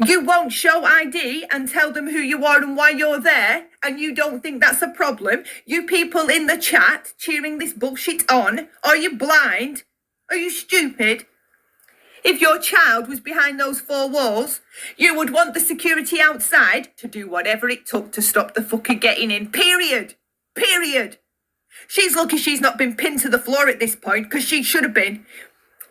You won't show ID and tell them who you are and why you're there, and you don't think that's a problem? You people in the chat cheering this bullshit on, are you blind? Are you stupid? If your child was behind those four walls, you would want the security outside to do whatever it took to stop the fucker getting in, period. Period. She's lucky she's not been pinned to the floor at this point, because she should have been.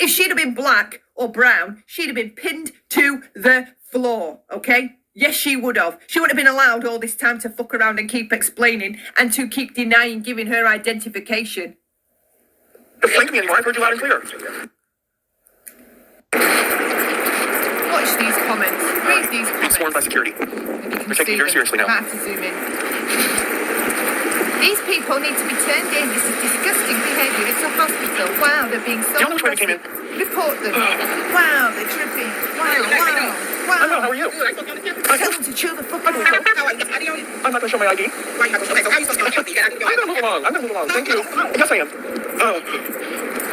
If she'd have been black or brown, she'd have been pinned to the floor, okay? Yes, she would have. She wouldn't have been allowed all this time to fuck around and keep explaining and to keep denying giving her identification. Don't flank me anymore. I've heard you loud and clear. Watch these comments. Read these Being comments. sworn by security. They're taking you very seriously now. I have to zoom in. These people need to be turned in. This is disgusting behaviour. It's a hospital. Wow, they're being so Do you know which way they came in? Report them. Wow, they're tripping. Wow. Hello, how are you? Tell them to chill the fuck out. I'm not going to show my ID. I'm going to move along. Thank you. Yes, I am.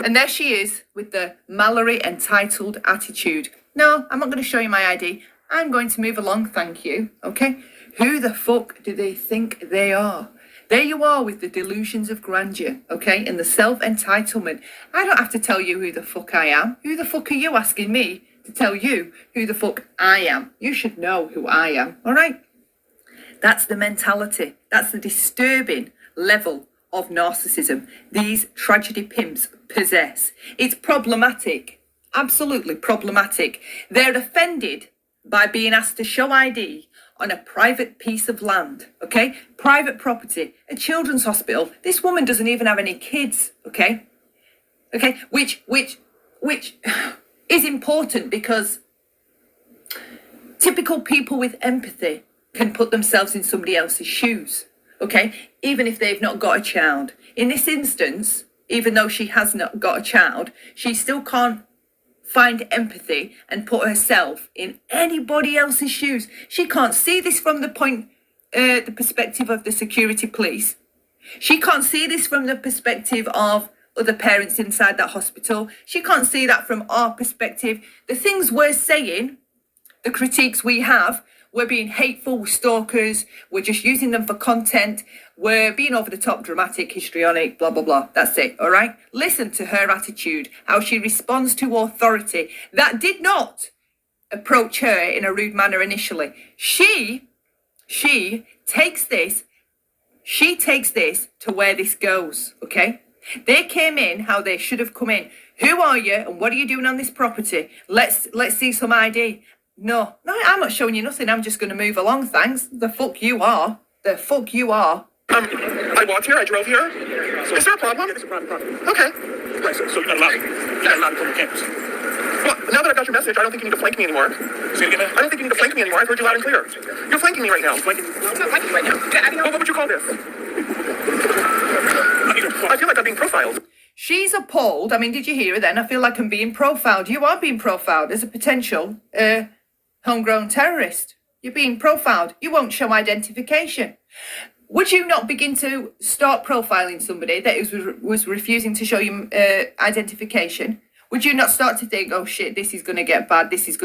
And there she is with the Mallory entitled attitude. No, I'm not going to show you my ID. I'm going to move along, thank you. Okay? Who the fuck do they think they are? There you are with the delusions of grandeur, okay? And the self-entitlement. I don't have to tell you who the fuck I am. Who the fuck are you asking me to tell you who the fuck I am? You should know who I am, all right? That's the mentality. That's the disturbing level of narcissism these tragedy pimps possess. It's problematic, absolutely problematic. They're offended by being asked to show ID on a private piece of land, okay? Private property, a children's hospital. This woman doesn't even have any kids, okay? Okay, which is important because typical people with empathy can put themselves in somebody else's shoes, okay? Even if they've not got a child. In this instance, even though she has not got a child, she still can't find empathy and put herself in anybody else's shoes. She can't see this from the perspective of the security police. She can't see this from the perspective of other parents inside that hospital. She can't see that from our perspective. The things we're saying the critiques we have. We're being hateful, we're stalkers, we're just using them for content, we're being over the top, dramatic, histrionic, blah, blah, blah. That's it, all right? Listen to her attitude, how she responds to authority. That did not approach her in a rude manner initially. She takes this to where this goes, okay? They came in how they should have come in. Who are you and what are you doing on this property? Let's see some ID. No, I'm not showing you nothing. I'm just going to move along, thanks. The fuck you are. I walked here, I drove here. Is there a problem? There's a problem. Okay. Right, so you got a lot of public campus. Well, now that I got your message, I don't think you need to flank me anymore. Say it again, man. I don't think you need to flank me anymore. I've heard you loud and clear. You're flanking me right now. Flanking. No, it's not like you right now. Well, what would you call this? I feel like I'm being profiled. She's appalled. I mean, did you hear her then? I feel like I'm being profiled. You are being profiled as a potential homegrown terrorist. You're being profiled. You won't show identification. Would you not begin to start profiling somebody that was refusing to show you identification? Would you not start to think, oh shit, this is going to get bad. This is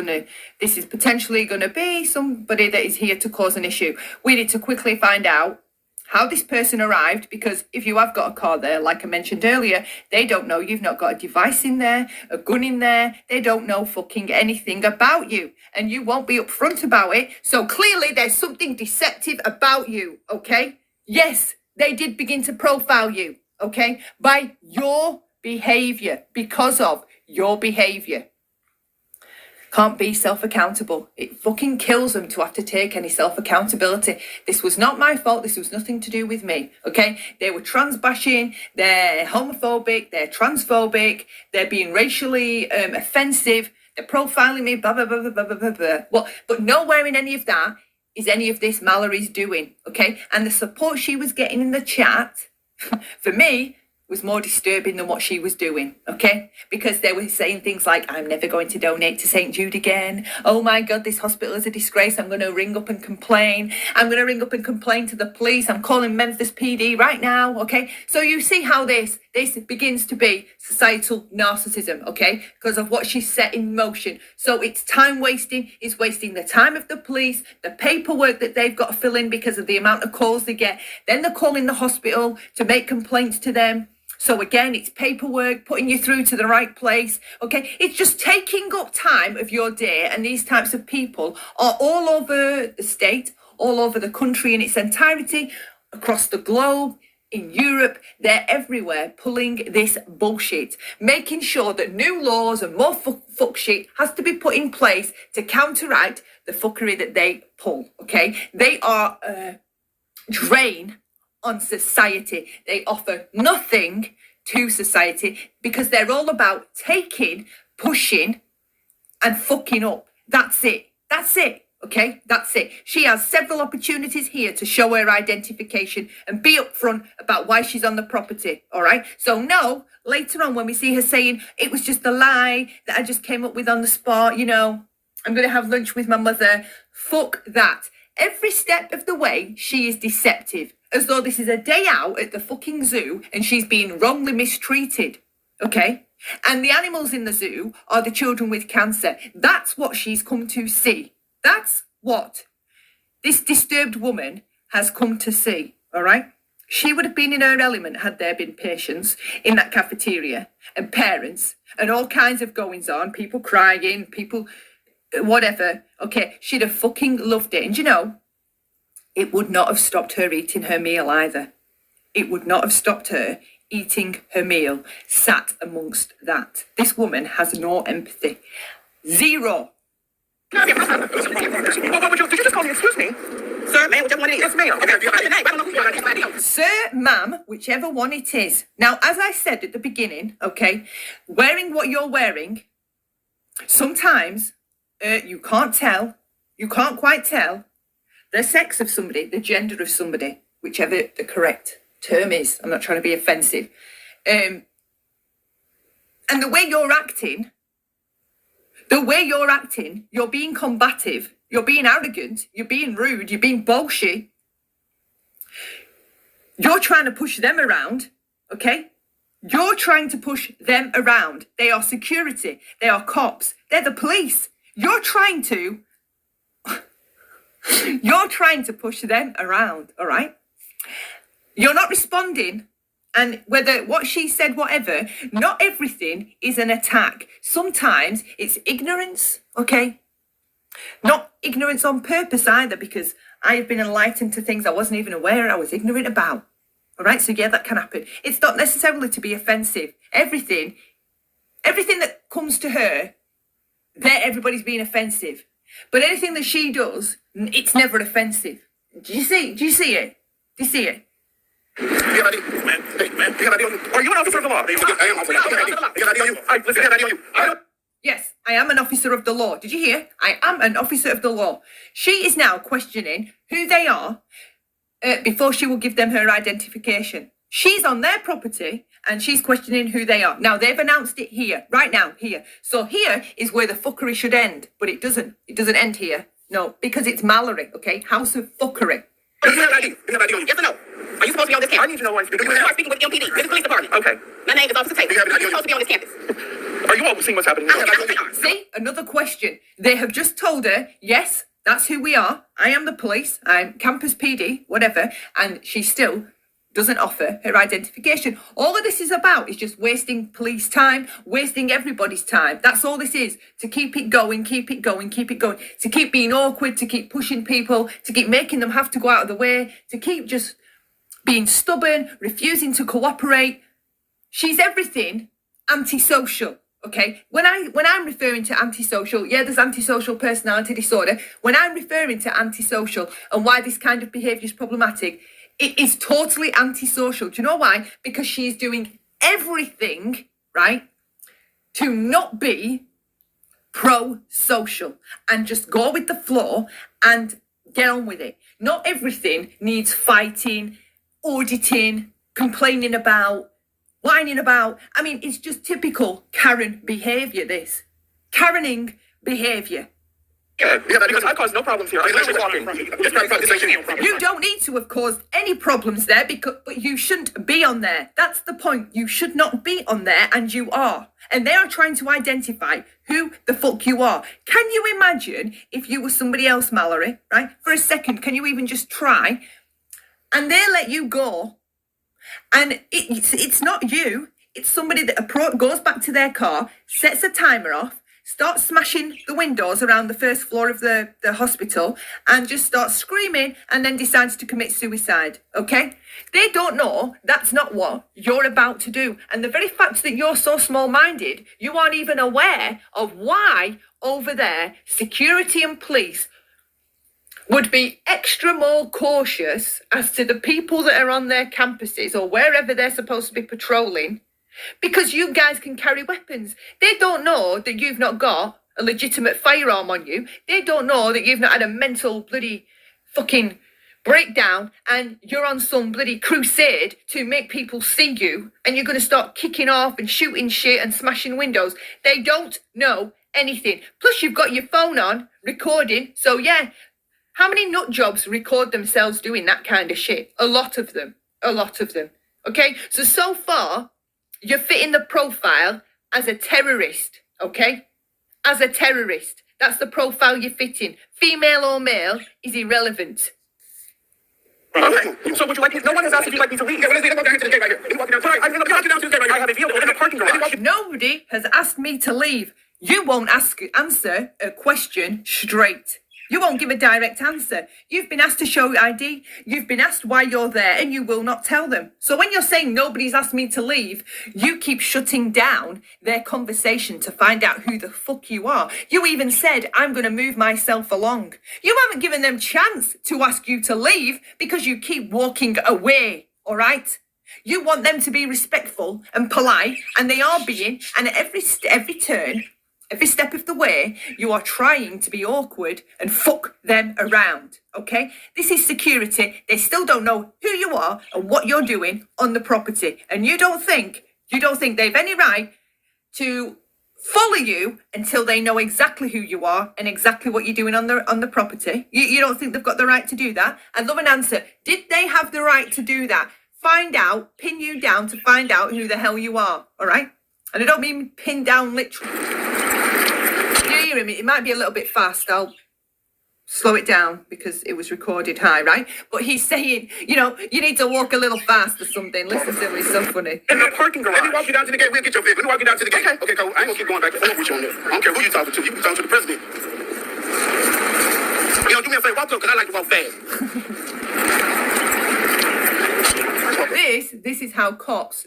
potentially going to be somebody that is here to cause an issue. We need to quickly find out how this person arrived, because if you have got a car there, like I mentioned earlier, they don't know you've not got a device in there, a gun in there. They don't know fucking anything about you, and you won't be upfront about it. So clearly there's something deceptive about you, okay? Yes, they did begin to profile you, okay? By your behavior, because of your behavior. Can't be self-accountable. It fucking kills them to have to take any self-accountability. This was not my fault. This was nothing to do with me, okay? They were trans bashing, they're homophobic, they're transphobic, they're being racially offensive, they're profiling me, blah, blah, blah, blah, blah, blah, blah. Well, but nowhere in any of that is any of this Mallory's doing, okay? And the support she was getting in the chat, for me, was more disturbing than what she was doing, okay? Because they were saying things like, I'm never going to donate to St. Jude again. Oh my God, this hospital is a disgrace. I'm going to ring up and complain. I'm going to ring up and complain to the police. I'm calling Memphis PD right now, okay? So you see how this begins to be societal narcissism, okay? Because of what she's set in motion. So it's time wasting. It's wasting the time of the police, the paperwork that they've got to fill in because of the amount of calls they get. Then they're calling the hospital to make complaints to them. So again, it's paperwork, putting you through to the right place, okay? It's just taking up time of your day, and these types of people are all over the state, all over the country in its entirety, across the globe, in Europe. They're everywhere pulling this bullshit, making sure that new laws and more fuck shit has to be put in place to counteract the fuckery that they pull, okay? They are a drain on society. They offer nothing to society because they're all about taking, pushing, and fucking up. That's it. Okay, that's it. She has several opportunities here to show her identification and be upfront about why she's on the property, all right? So no, later on when we see her saying, it was just a lie that I just came up with on the spot, you know, I'm going to have lunch with my mother. Fuck that. Every step of the way, she is deceptive, as though this is a day out at the fucking zoo and she's being wrongly mistreated, okay? And the animals in the zoo are the children with cancer. That's what she's come to see. That's what this disturbed woman has come to see, all right? She would have been in her element had there been patients in that cafeteria and parents and all kinds of goings on, people crying, people whatever, okay? She'd have fucking loved it. And you know, it would not have stopped her eating her meal either. It would not have stopped her eating her meal, sat amongst that. This woman has no empathy. Zero. Did you just call me? Excuse me. Sir, ma'am, whichever one it is. Yes, ma'am. Okay, you have the name. I don't know who you are. Sir, ma'am, whichever one it is. Now, as I said at the beginning, okay, wearing what you're wearing, sometimes you can't quite tell the sex of somebody, the gender of somebody, whichever the correct term is. I'm not trying to be offensive. And the way you're acting, you're being combative, you're being arrogant, you're being rude, you're being bullshit. You're trying to push them around, okay? You're trying to push them around. They are security. They are cops. They're the police. You're trying to You're trying to push them around, all right? You're not responding. And whether what she said, whatever, not everything is an attack. Sometimes it's ignorance, okay? Not ignorance on purpose either, because I have been enlightened to things I wasn't even aware I was ignorant about. All right, so yeah, that can happen. It's not necessarily to be offensive. Everything that comes to her, everybody's being offensive. But anything that she does, it's never offensive. Do you see it? Do you see it? Do you have ID? Man, hey, man, do you have ID on you? Are you an officer of the law? I am officer. Do you have ID? Do you have ID on you? Listen, do you have ID on you? Yes, I am an officer of the law. Did you hear? I am an officer of the law. She is now questioning who they are before she will give them her identification. She's on their property and she's questioning who they are. Now, they've announced it here, right now, here. So here is where the fuckery should end, but it doesn't. It doesn't end here. No, because it's Mallory, okay? House of fuckery. Do you have ID? Do you have ID on you? Yes or no? Are you supposed to be on this I campus? need to know why I'm speaking. You are speaking with MPD, this is police department. Okay. My name is Officer Taylor. Do you have an You're ID on supposed to be on this campus. Are you all seeing what's happening? See, another question. They have just told her, yes, that's who we are. I am the police. I'm campus PD, whatever. And she still doesn't offer her identification. All of this is about is just wasting police time, wasting everybody's time. That's all this is. To keep it going, keep it going, keep it going. To keep being awkward, to keep pushing people, to keep making them have to go out of the way, to keep just being stubborn, refusing to cooperate. She's everything antisocial. Okay, when I'm referring to antisocial, yeah, there's antisocial personality disorder. When I'm referring to antisocial and why this kind of behaviour is problematic, it is totally antisocial. Do you know why? Because she's doing everything, right, to not be pro-social and just go with the flow and get on with it. Not everything needs fighting, auditing, complaining about, whining about. I mean, it's just typical Karen behaviour, this. Karening behaviour. Yeah, because I caused no problems here. I literally walking. You don't need to have caused any problems there, but you shouldn't be on there. That's the point. You should not be on there, and you are. And they are trying to identify who the fuck you are. Can you imagine if you were somebody else, Mallory, right? For a second, can you even just try? And they let you go. And it's not you. It's somebody that goes back to their car, sets a timer off, starts smashing the windows around the first floor of the hospital and just starts screaming and then decides to commit suicide, okay? They don't know that's not what you're about to do. And the very fact that you're so small-minded, you aren't even aware of why over there security and police would be extra more cautious as to the people that are on their campuses or wherever they're supposed to be patrolling, because you guys can carry weapons. They don't know that you've not got a legitimate firearm on you. They don't know that you've not had a mental bloody fucking breakdown and you're on some bloody crusade to make people see you and you're going to start kicking off and shooting shit and smashing windows. They don't know anything. Plus you've got your phone on recording. So yeah, how many nut jobs record themselves doing that kind of shit? A lot of them. Okay, so far you're fitting the profile as a terrorist, okay? As a terrorist. That's the profile you're fitting. Female or male is irrelevant. Okay, so would you like me? No one has asked if you'd like me to leave. Yeah, well, let's go down to the gate right here. You walk down. Sorry, I'm walking down to the gate right here. I have a vehicle in the parking garage. Nobody has asked me to leave. You won't answer a question straight. You won't give a direct answer. You've been asked to show ID. You've been asked why you're there and you will not tell them. So when you're saying nobody's asked me to leave, you keep shutting down their conversation to find out who the fuck you are. You even said, I'm going to move myself along. You haven't given them chance to ask you to leave because you keep walking away, all right? You want them to be respectful and polite, and they are being, and at every turn, every step of the way, you are trying to be awkward and fuck them around, okay? This is security. They still don't know who you are and what you're doing on the property. And you don't think they've any right to follow you until they know exactly who you are and exactly what you're doing on the property. You don't think they've got the right to do that? I'd love an answer. Did they have the right to do that? Find out, pin you down to find out who the hell you are, all right? And I don't mean pin down literally. You hear me? It might be a little bit fast. slow it down because it was recorded high, right? But he's saying, you know, you need to walk a little fast or something. Listen to him, it's so funny. In the parking garage. Let me walk you down to the gate. We'll get your vehicle. Let me walk you down to the gate. Okay, Cole. I ain't gonna keep going back and forth with you on this. I don't care who you talking to. You can talk to the president. You know, do me a favor. Walk up, because I like to walk fast. This is how cops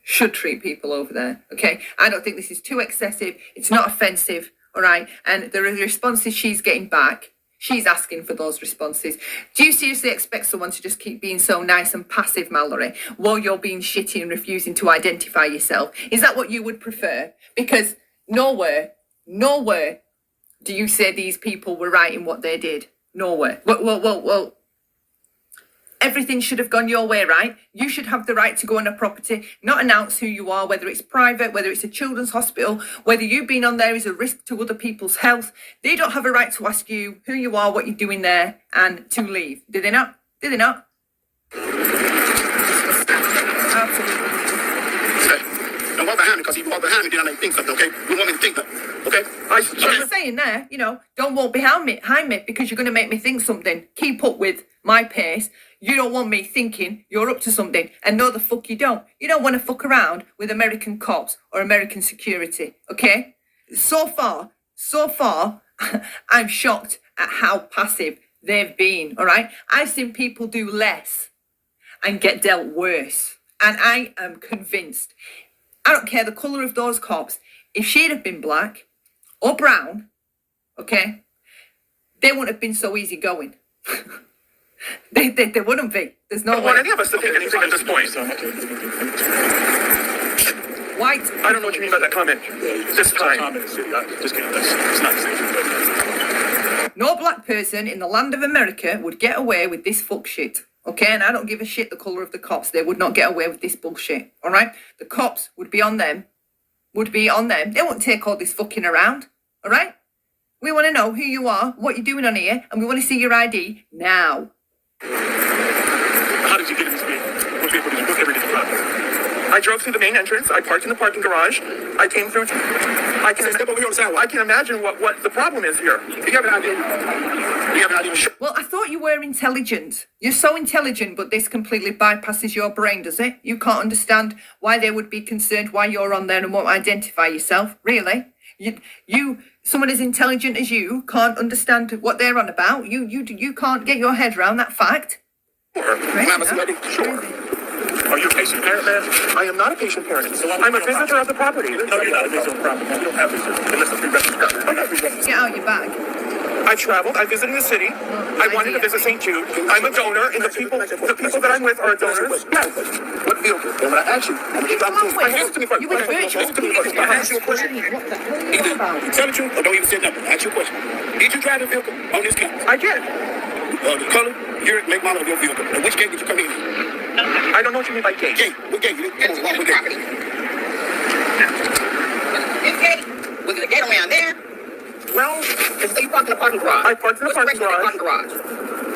should treat people over there, okay? I don't think this is too excessive. It's not offensive, all right? And the responses she's getting back, she's asking for those responses. Do you seriously expect someone to just keep being so nice and passive, Mallory, while you're being shitty and refusing to identify yourself? Is that what you would prefer? Because nowhere do you say these people were right in what they did. Nowhere. Well. Everything should have gone your way, right? You should have the right to go on a property, not announce who you are, whether it's private, whether it's a children's hospital, whether you've been on there is a risk to other people's health. They don't have a right to ask you who you are, what you're doing there, and to leave. Did they not? Did they not? Absolutely. Don't walk behind me, because if you walk behind me, then I may think something, okay? You want me to think something, okay? So I'm saying there, you know, don't walk behind me because you're going to make me think something. Keep up with my pace. You don't want me thinking you're up to something, and no, the fuck you don't. You don't want to fuck around with American cops or American security, okay? So far, I'm shocked at how passive they've been, all right? I've seen people do less and get dealt worse, and I am convinced. I don't care the colour of those cops. If she'd have been black or brown, okay, they wouldn't have been so easygoing. They wouldn't be. There's no I don't way. want any of us to think anything at this point. White. I don't know what you mean by that comment. This time. Just kidding. It's not the same. No black person in the land of America would get away with this fuck shit. Okay, and I don't give a shit the colour of the cops. They would not get away with this bullshit. All right? The cops would be on them. They won't take all this fucking around. All right? We want to know who you are, what you're doing on here, and we want to see your ID now. How did you get in this vehicle? What vehicle did you book everything from? I drove through the main entrance. I parked in the parking garage. I came through. I can Step over here on the sidewalk. I can imagine what the problem is here. Do you have an idea? Do you have an idea? Well, I thought you were intelligent. You're so intelligent, but this completely bypasses your brain, does it? You can't understand why they would be concerned why you're on there and won't identify yourself. Really? You, someone as intelligent as you, can't understand what they're on about. You can't get your head around that fact. Sure. Sure. Are you a patient parent, man? I am not a patient parent. So I'm a visitor of the property. No, you're not a visitor of the property. You don't have visitors unless a pre-registered card. I got pre-registered. Get out your bag. I traveled. I visited the city. I wanted to visit St. Jude. I'm a donor, and the people that I'm with are donors. Yes. What vehicle? And when I ask you, I'm going to Come on, wait. listen to me first. You were virtual. Listen to me first. I ask you a question. What the hell are you Either on about? tell the truth or don't even say nothing. I ask you a question. Did you drive the vehicle on this campus? I did. The color, year, make, model of your vehicle. And which gate did you come in? I don't know what you mean by gate. Gate. What gate? Come on, walk with gate. This gate? Was it a gate around there? Well, So you parked in the parking garage. I parked in the parking garage.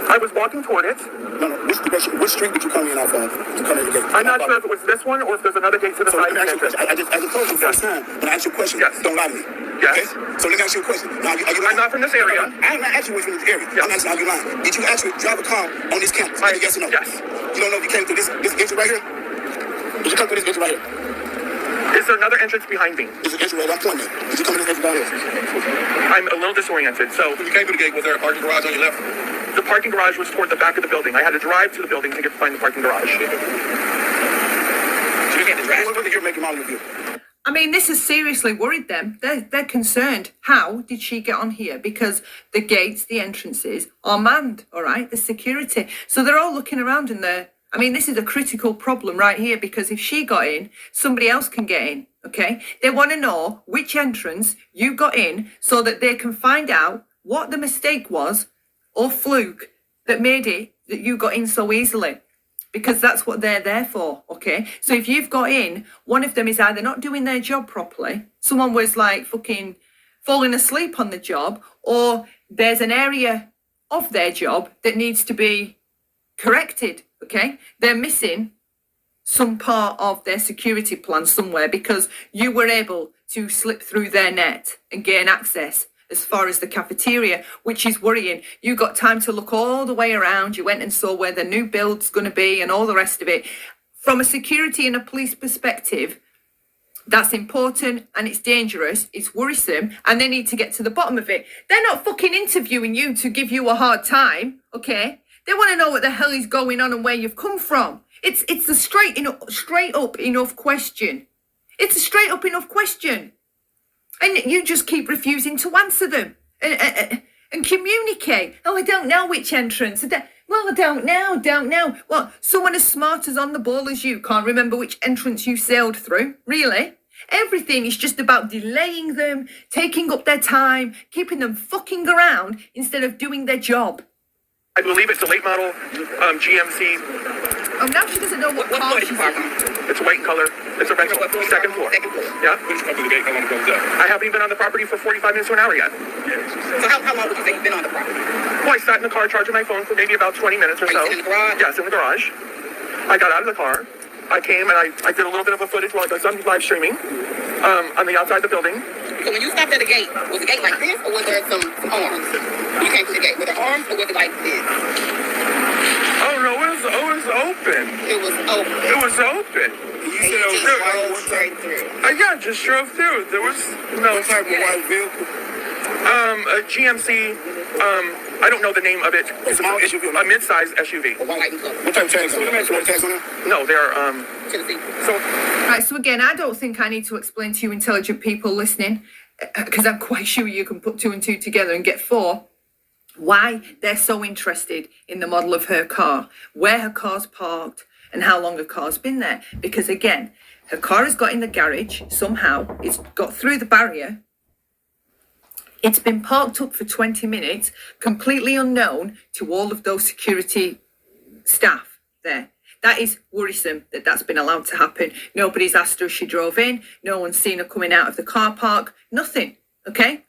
I was walking toward it. No. Which street did you come in off of to come in the gate? I'm not sure if it was this one or if there's another gate to the So side let of me the ask you a entrance. question. I just told you first time. When I ask you a question, Yes. don't lie to me. Yes. Okay? So let me ask you a question. Now, are you lying? I'm not from this area. I'm not asking you from this area. Yes. I'm asking are you lying? Did you actually drive a car on this campus? Yes or no? Yes. You don't know if you came through this entry right here? Did you come through this entry right here? Is there another entrance behind me? There's an entry right at one point there. Did you come in this entry right here? I'm a little disoriented. So When you came through the gate, was there a parking garage on your left? the parking garage was toward the back of the building. I had to drive to the building to find the parking garage. So you had to drive. What was it you're making all of you? I mean, this has seriously worried them. They're concerned. How did she get on here? Because the gates, the entrances are manned, all right? The security. So they're all looking around and I mean, this is a critical problem right here because if she got in, somebody else can get in, okay? They want to know which entrance you got in so that they can find out what the mistake was or fluke that made it that you got in so easily. Because that's what they're there for, okay? So if you've got in, one of them is either not doing their job properly, someone was like fucking falling asleep on the job, or there's an area of their job that needs to be corrected, okay? They're missing some part of their security plan somewhere because you were able to slip through their net and gain access as far as the cafeteria, which is worrying. You got time to look all the way around. You went and saw where the new build's going to be and all the rest of it. From a security and a police perspective, that's important and it's dangerous, it's worrisome, and they need to get to the bottom of it. They're not fucking interviewing you to give you a hard time, okay? They want to know what the hell is going on and where you've come from. It's a straight up enough question. It's a straight up enough question. And you just keep refusing to answer them and communicate. Oh, I don't know which entrance. Well, I don't know. Well, someone as smart as on the ball as you can't remember which entrance you sailed through, really? Everything is just about delaying them, taking up their time, keeping them fucking around instead of doing their job. I believe it's a late model GMC. Oh, now she doesn't know what car she's in. It's white in color. It's a rental. Second floor. Yeah. When you come to the gate, how long ago was that? I haven't even been on the property for 45 minutes to an hour yet. So how long would you say you've been on the property? Well, I sat in the car charging my phone for maybe about 20 minutes or Are so. you sitting in the garage? Yes, in the garage. I got out of the car. I came and I did a little bit of a footage while I was live streaming on the outside of the building. So when you stopped at the gate, was the gate like this, or was there some arms? You came to the gate. Were there arms, or was it like this? Oh no, it was open. It was open. It was open. You And said you it was just white. rolled What straight type, through. Yeah, just drove through. There was no what type of white vehicle? a GMC. I don't know the name of it. It's small SUV? a mid-size SUV. White and color. What type of tags on it? What tags on it? No, they're Tennessee. so. Right, so again, I don't think I need to explain to you intelligent people listening, because I'm quite sure you can put two and two together and get four, why they're so interested in the model of her car, where her car's parked, and how long her car's been there. Because again, her car has got in the garage somehow, it's got through the barrier, it's been parked up for 20 minutes, completely unknown to all of those security staff there. That is worrisome that that's been allowed to happen. Nobody's asked her if she drove in. No one's seen her coming out of the car park. Nothing, okay?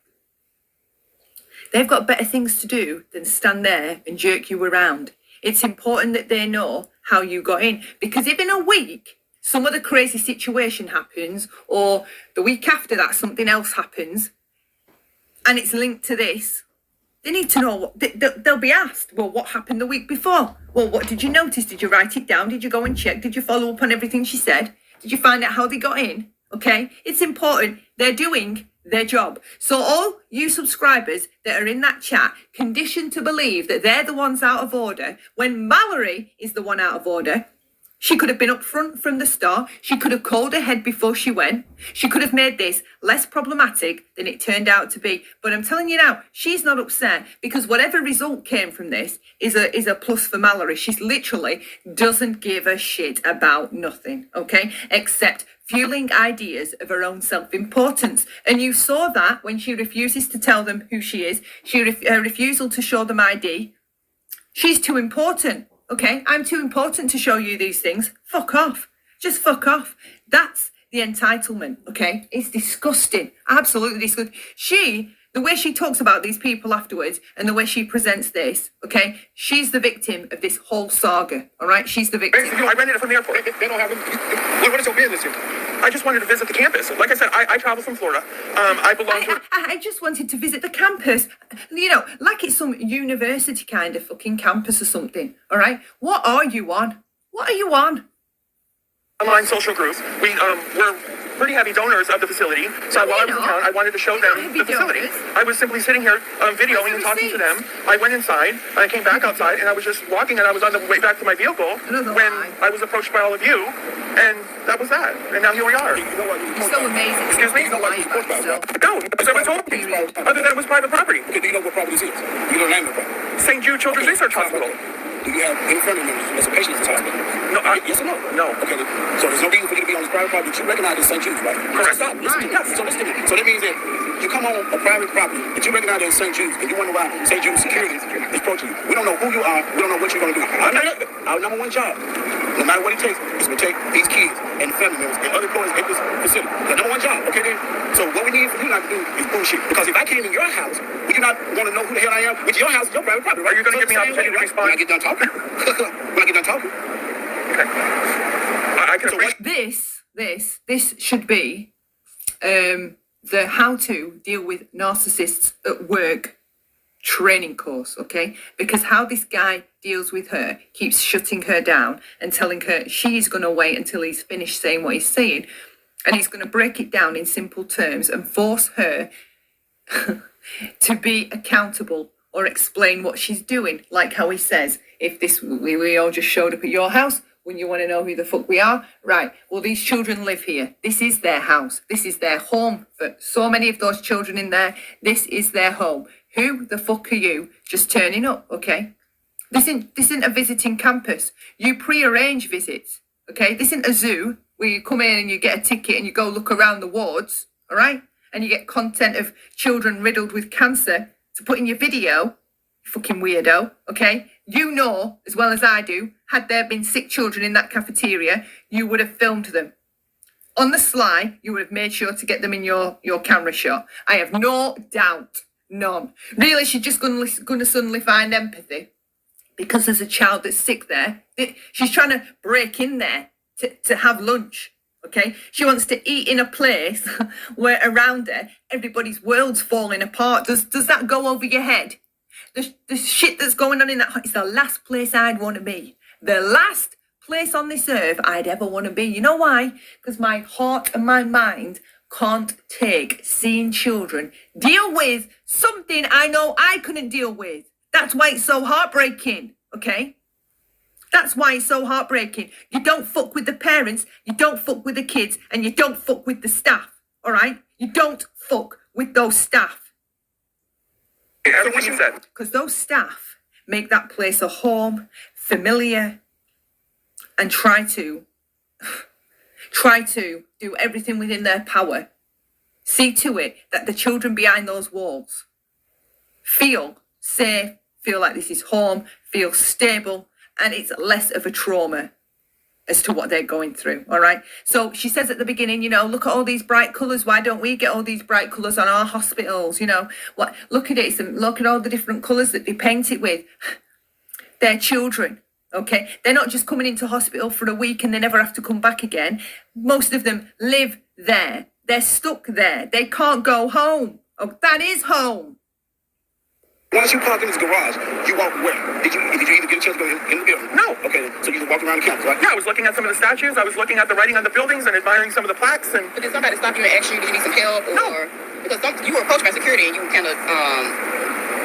They've got better things to do than stand there and jerk you around. It's important that they know how you got in. Because if in a week, some other crazy situation happens, or the week after that, something else happens, and it's linked to this, they need to know what they'll be asked. Well, what happened the week before? Well, what did you notice? Did you write it down? Did you go and check? Did you follow up on everything she said? Did you find out how they got in? Okay, it's important. They're doing their job. So all you subscribers that are in that chat, conditioned to believe that they're the ones out of order, when Mallory is the one out of order. She could have been up front from the start. She could have called ahead before she went. She could have made this less problematic than it turned out to be. But I'm telling you now, she's not upset, because whatever result came from this is a plus for Mallory. She's literally doesn't give a shit about nothing, okay? Except fueling ideas of her own self-importance. And you saw that when she refuses to tell them who she is. Her refusal to show them ID. She's too important. Okay, I'm too important to show you these things. Fuck off. Just fuck off. That's the entitlement, okay? It's disgusting. Absolutely disgusting. The way she talks about these people afterwards and the way she presents this, okay? She's the victim of this whole saga, all right? She's the victim. I rented it from the airport. They don't have them. What is your business here? I just wanted to visit the campus. Like I said, I travel from Florida. I belong to... I just wanted to visit the campus, you know, like it's some university kind of fucking campus or something, all right? What are you on? What are you on? online social group. We're pretty heavy donors of the facility. So while I was in town, I wanted to show them the facility. I was simply sitting here videoing and talking to them. I went inside, and I came back outside, and I was just walking, and I was on the way back to my vehicle when I was approached by all of you, and that was that. And now here we are. It's so amazing. Excuse me? So light back still. No, because I was told me. Other than it was private property. Okay, do you know what property this is? You don't name the property. St. Jude Children's Research Hospital. Do you have any family members as a patient in this hospital? No, Yes or no? No. Okay, so there's no reason for you to be on this private property that you recognize as St. Jude's, right? Correct. Stop. Listen to me. Yes. So listen to me. So that means that you come on a private property that you recognize as St. Jude's, and you wonder why St. Jude's security is approaching you. We don't know who you are. We don't know what you're going to do. Our number one job, no matter what it takes, is to take these kids and family members and other employees in this facility. The number one job, okay then? So what we need for you not to do is bullshit. Because if I came in your house, would you not want to know who the hell I am? Which your house is your private property, right? Are you going to give me an opportunity to respond? When I get done talking. When I get done talking. Okay. I can This should be the how to deal with narcissists at work training course, okay? Because how this guy deals with her, keeps shutting her down and telling her she's going to wait until he's finished saying what he's saying, and he's going to break it down in simple terms and force her to be accountable or explain what she's doing, like how he says, if this we all just showed up at your house, when you want to know who the fuck we are, right, well, these children live here. This is their house. This is their home for so many of those children in there. This is their home. Who the fuck are you just turning up, okay? This isn't a visiting campus. You pre-arrange visits, okay? This isn't a zoo where you come in and you get a ticket and you go look around the wards, all right? And you get content of children riddled with cancer to put in your video, you fucking weirdo, okay? You know, as well as I do, had there been sick children in that cafeteria, you would have filmed them. On the sly, you would have made sure to get them in your camera shot. I have no doubt, none. Really, she's just going to suddenly find empathy because there's a child that's sick there. She's trying to break in there to have lunch, okay? She wants to eat in a place where around her, everybody's world's falling apart. Does that go over your head? The shit that's going on in that, it's the last place I'd want to be. The last place on this earth I'd ever want to be. You know why? Because my heart and my mind can't take seeing children deal with something I know I couldn't deal with. That's why it's so heartbreaking, okay? That's why it's so heartbreaking. You don't fuck with the parents, you don't fuck with the kids, and you don't fuck with the staff, all right? You don't fuck with those staff. Everything you said. Because those staff make that place a home, familiar, and try to do everything within their power. See to it that the children behind those walls feel safe, feel like this is home, feel stable, and it's less of a trauma as to what they're going through, all right? So she says at the beginning, you know, look at all these bright colours. Why don't we get all these bright colours on our hospitals, you know? What? Look at it. Look at all the different colours that they paint it with. They're children, okay? They're not just coming into hospital for a week and they never have to come back again. Most of them live there. They're stuck there. They can't go home. Oh, that is home. Once you park in his garage, you walk where? Did you either get a chance to go in the building? No. Okay, so you just walk around the campus, right? Yeah, I was looking at some of the statues. I was looking at the writing on the buildings and admiring some of the plaques. And But did somebody stop you and ask you, do you need some help? Or, No. Because you were approached by security and you were kind of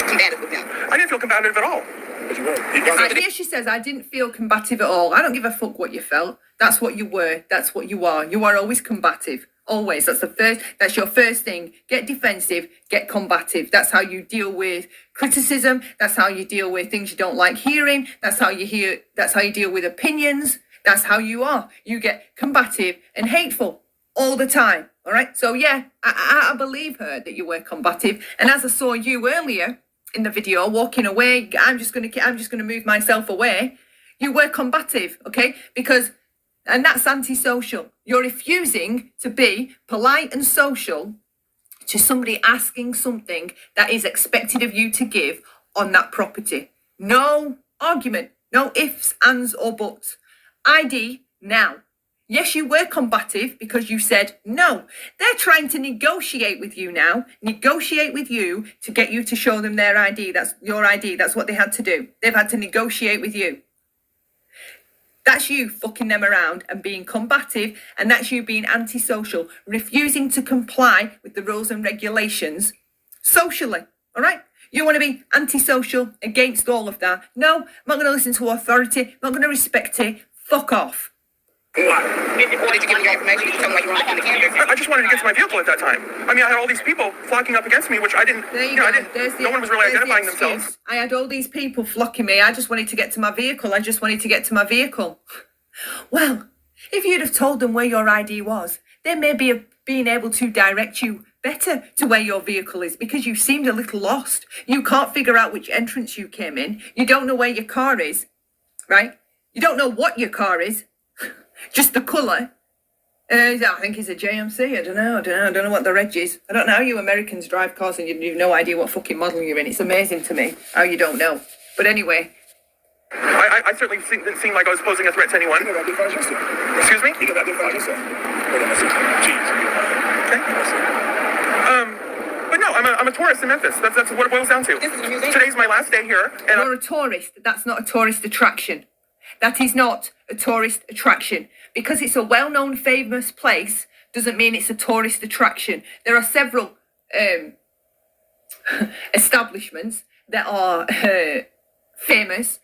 combative with them. I didn't feel combative at all. But you were. Here she says, I didn't feel combative at all. I don't give a fuck what you felt. That's what you were. That's what you are. You are always combative. Always. That's your first thing. Get defensive, get combative. That's how you deal with criticism. That's how you deal with things you don't like hearing. That's how you deal with opinions. That's how you are. You get combative and hateful all the time. All right. So yeah, I believe her that you were combative. And as I saw you earlier in the video walking away, I'm just gonna move myself away. You were combative, okay? And that's antisocial. You're refusing to be polite and social to somebody asking something that is expected of you to give on that property. No argument, no ifs, ands, or buts. ID now. Yes, you were combative because you said no. They're trying to negotiate with you now. Negotiate with you to get you to show them their ID. That's your ID. That's what they had to do. They've had to negotiate with you. That's you fucking them around and being combative, and that's you being antisocial, refusing to comply with the rules and regulations socially, all right? You want to be antisocial against all of that. No, I'm not going to listen to authority. I'm not going to respect it. Fuck off. What did you give them your information? Did you tell them why you were on the campus? I just wanted to get to my vehicle at that time. I mean, I had all these people flocking up against me, which I didn't, There you I go. didn't, no one was really identifying themselves. I had all these people flocking me. I just wanted to get to my vehicle. Well, if you'd have told them where your ID was, they may be being able to direct you better to where your vehicle is because you seemed a little lost. You can't figure out which entrance you came in. You don't know where your car is, right? You don't know what your car is, just the colour. I think it's a JMC. I don't know what the reg is. I don't know how you Americans drive cars and you've no idea what fucking model you're in. It's amazing to me how you don't know. But anyway. I certainly didn't seem like I was posing a threat to anyone. You know, identify yourself. Excuse me? You can identify yourself. Hold on, that's it. Jeez. Okay. But no, I'm a tourist in Memphis. That's what it boils down to. This is a museum. Today's my last day here, and You're a tourist. That's not a tourist attraction. That is not a tourist attraction. Because it's a well-known, famous place doesn't mean it's a tourist attraction. There are several establishments that are famous,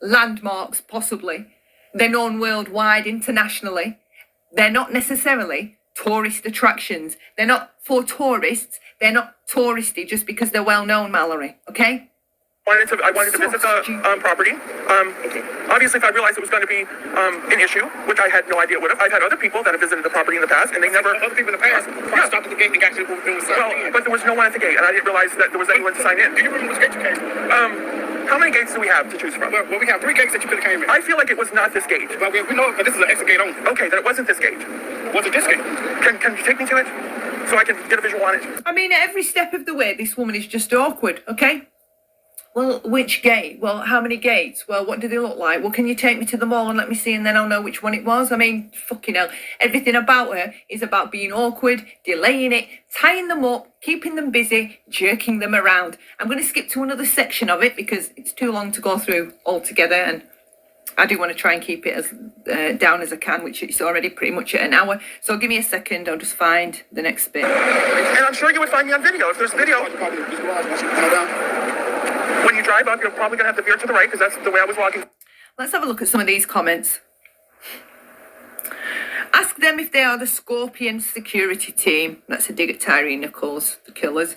landmarks possibly. They're known worldwide, internationally. They're not necessarily tourist attractions. They're not for tourists. They're not touristy just because they're well-known, Mallory. Okay? I wanted to visit the property. Obviously, if I realized it was going to be an issue, which I had no idea would have, I've had other people that have visited the property in the past, and they never. Other people in the past stopped at the gate and got you to do Well, but there was no one at the gate, and I didn't realize that there was anyone to sign in. Do you remember which gate you came from? How many gates do we have to choose from? Well, we have 3 gates that you could have came in. I feel like it was not this gate. But we know that this is an exit gate only. Okay, then it wasn't this gate. What's this gate? Can you take me to it so I can get a visual on it? I mean, at every step of the way, this woman is just awkward, okay? Well, which gate? Well, how many gates? Well, what do they look like? Well, can you take me to them all and let me see, and then I'll know which one it was? I mean, fucking hell. Everything about her is about being awkward, delaying it, tying them up, keeping them busy, jerking them around. I'm going to skip to another section of it because it's too long to go through altogether, and I do want to try and keep it as down as I can, which is already pretty much at an hour. So give me a second, I'll just find the next bit. And I'm sure you would find me on video. If there's video, when you drive up, you're probably going to have to veer to the right because that's the way I was walking. Let's have a look at some of these comments. Ask them if they are the Scorpion security team. That's a dig at Tyree Nichols, the killers.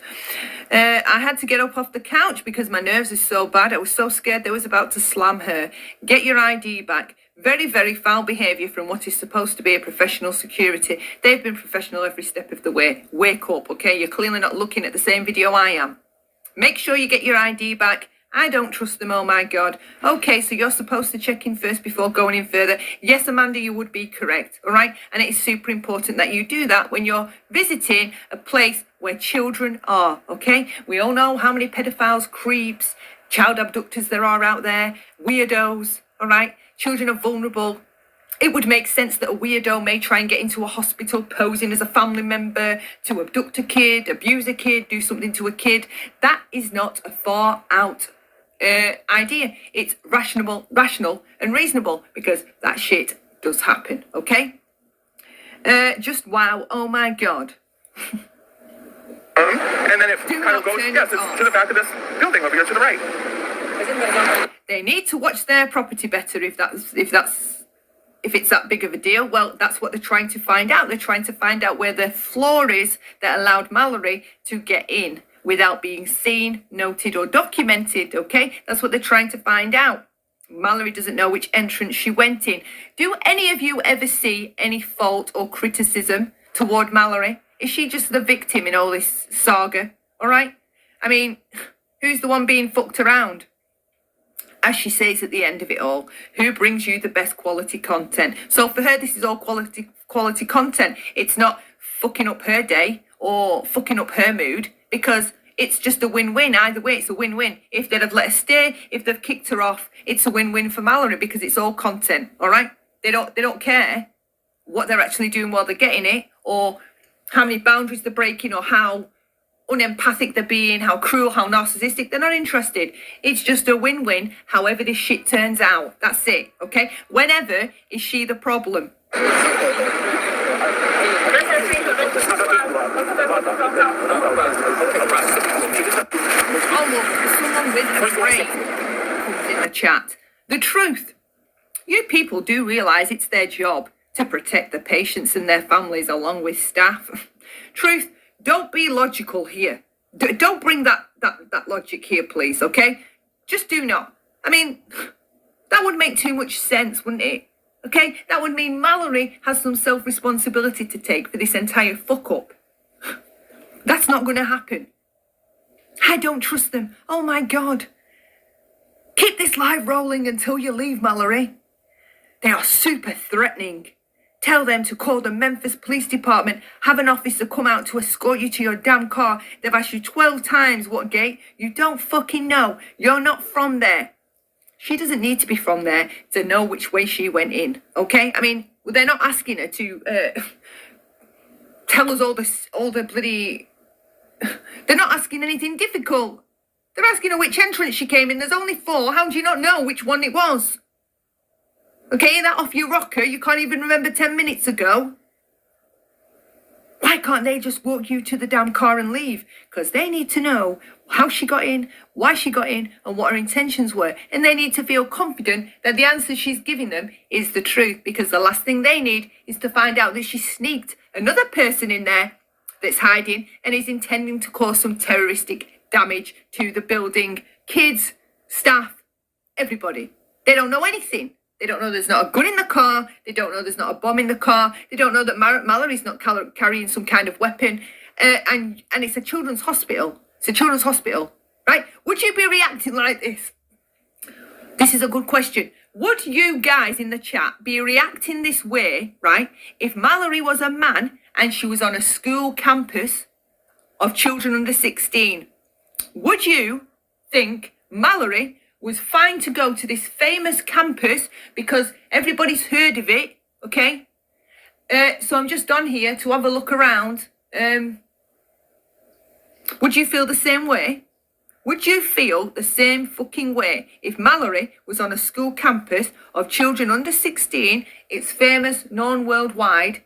I had to get up off the couch because my nerves are so bad. I was so scared they was about to slam her. Get your ID back. Very, very foul behaviour from what is supposed to be a professional security. They've been professional every step of the way. Wake up, okay? You're clearly not looking at the same video I am. Make sure you get your ID back. I don't trust them, oh my God. Okay, so you're supposed to check in first before going in further. Yes, Amanda, you would be correct, all right? And it is super important that you do that when you're visiting a place where children are, okay? We all know how many pedophiles, creeps, child abductors there are out there, weirdos, all right? Children are vulnerable. It would make sense that a weirdo may try and get into a hospital posing as a family member to abduct a kid, abuse a kid, do something to a kid. That is not a far out idea. It's rational and reasonable because that shit does happen, okay? Just wow, oh my God. And then it kind of goes, yes, it's to the back of this building over here to the right. They need to watch their property better if it's that big of a deal. Well, that's what they're trying to find out. They're trying to find out where the flaw is that allowed Mallory to get in without being seen, noted, or documented, okay? That's what they're trying to find out. Mallory doesn't know which entrance she went in. Do any of you ever see any fault or criticism toward Mallory? Is she just the victim in all this saga, all right? I mean, who's the one being fucked around? As she says at the end of it all, who brings you the best quality content? So for her, this is all quality content. It's not fucking up her day or fucking up her mood because it's just a win-win. Either way, it's a win-win. If they'd have let her stay, if they've kicked her off, it's a win-win for Mallory because it's all content, all right? They don't care what they're actually doing while they're getting it or how many boundaries they're breaking or how unempathic they're being, how cruel, how narcissistic. They're not interested. It's just a win-win, however this shit turns out. That's it, okay? Whenever is she the problem? Someone with a brain comes in the chat. The truth. You people do realise it's their job to protect the patients and their families along with staff. Truth. Don't be logical here. Don't bring that logic here, please, okay? Just do not. I mean, that would make too much sense, wouldn't it? Okay? That would mean Mallory has some self-responsibility to take for this entire fuck-up. That's not going to happen. I don't trust them. Oh, my God. Keep this live rolling until you leave, Mallory. They are super threatening. Tell them to call the Memphis Police Department, have an officer come out to escort you to your damn car. They've asked you 12 times what gate. You don't fucking know. You're not from there. She doesn't need to be from there to know which way she went in, okay? I mean, they're not asking her to tell us all the bloody... They're not asking anything difficult. They're asking her which entrance she came in. There's only 4. How do you not know which one it was? Okay, that off your rocker. You can't even remember 10 minutes ago. Why can't they just walk you to the damn car and leave? Because they need to know how she got in, why she got in, and what her intentions were. And they need to feel confident that the answer she's giving them is the truth. Because the last thing they need is to find out that she sneaked another person in there that's hiding and is intending to cause some terroristic damage to the building. Kids, staff, everybody. They don't know anything. They don't know there's not a gun in the car. They don't know there's not a bomb in the car. They don't know that Mallory's not carrying some kind of weapon. And it's a children's hospital. It's a children's hospital, right? Would you be reacting like this? This is a good question. Would you guys in the chat be reacting this way, right, if Mallory was a man and she was on a school campus of children under 16? Would you think Mallory was fine to go to this famous campus because everybody's heard of it, okay? So I'm just on here to have a look around. Would you feel the same way? Would you feel the same fucking way if Mallory was on a school campus of children under 16, it's famous, known worldwide,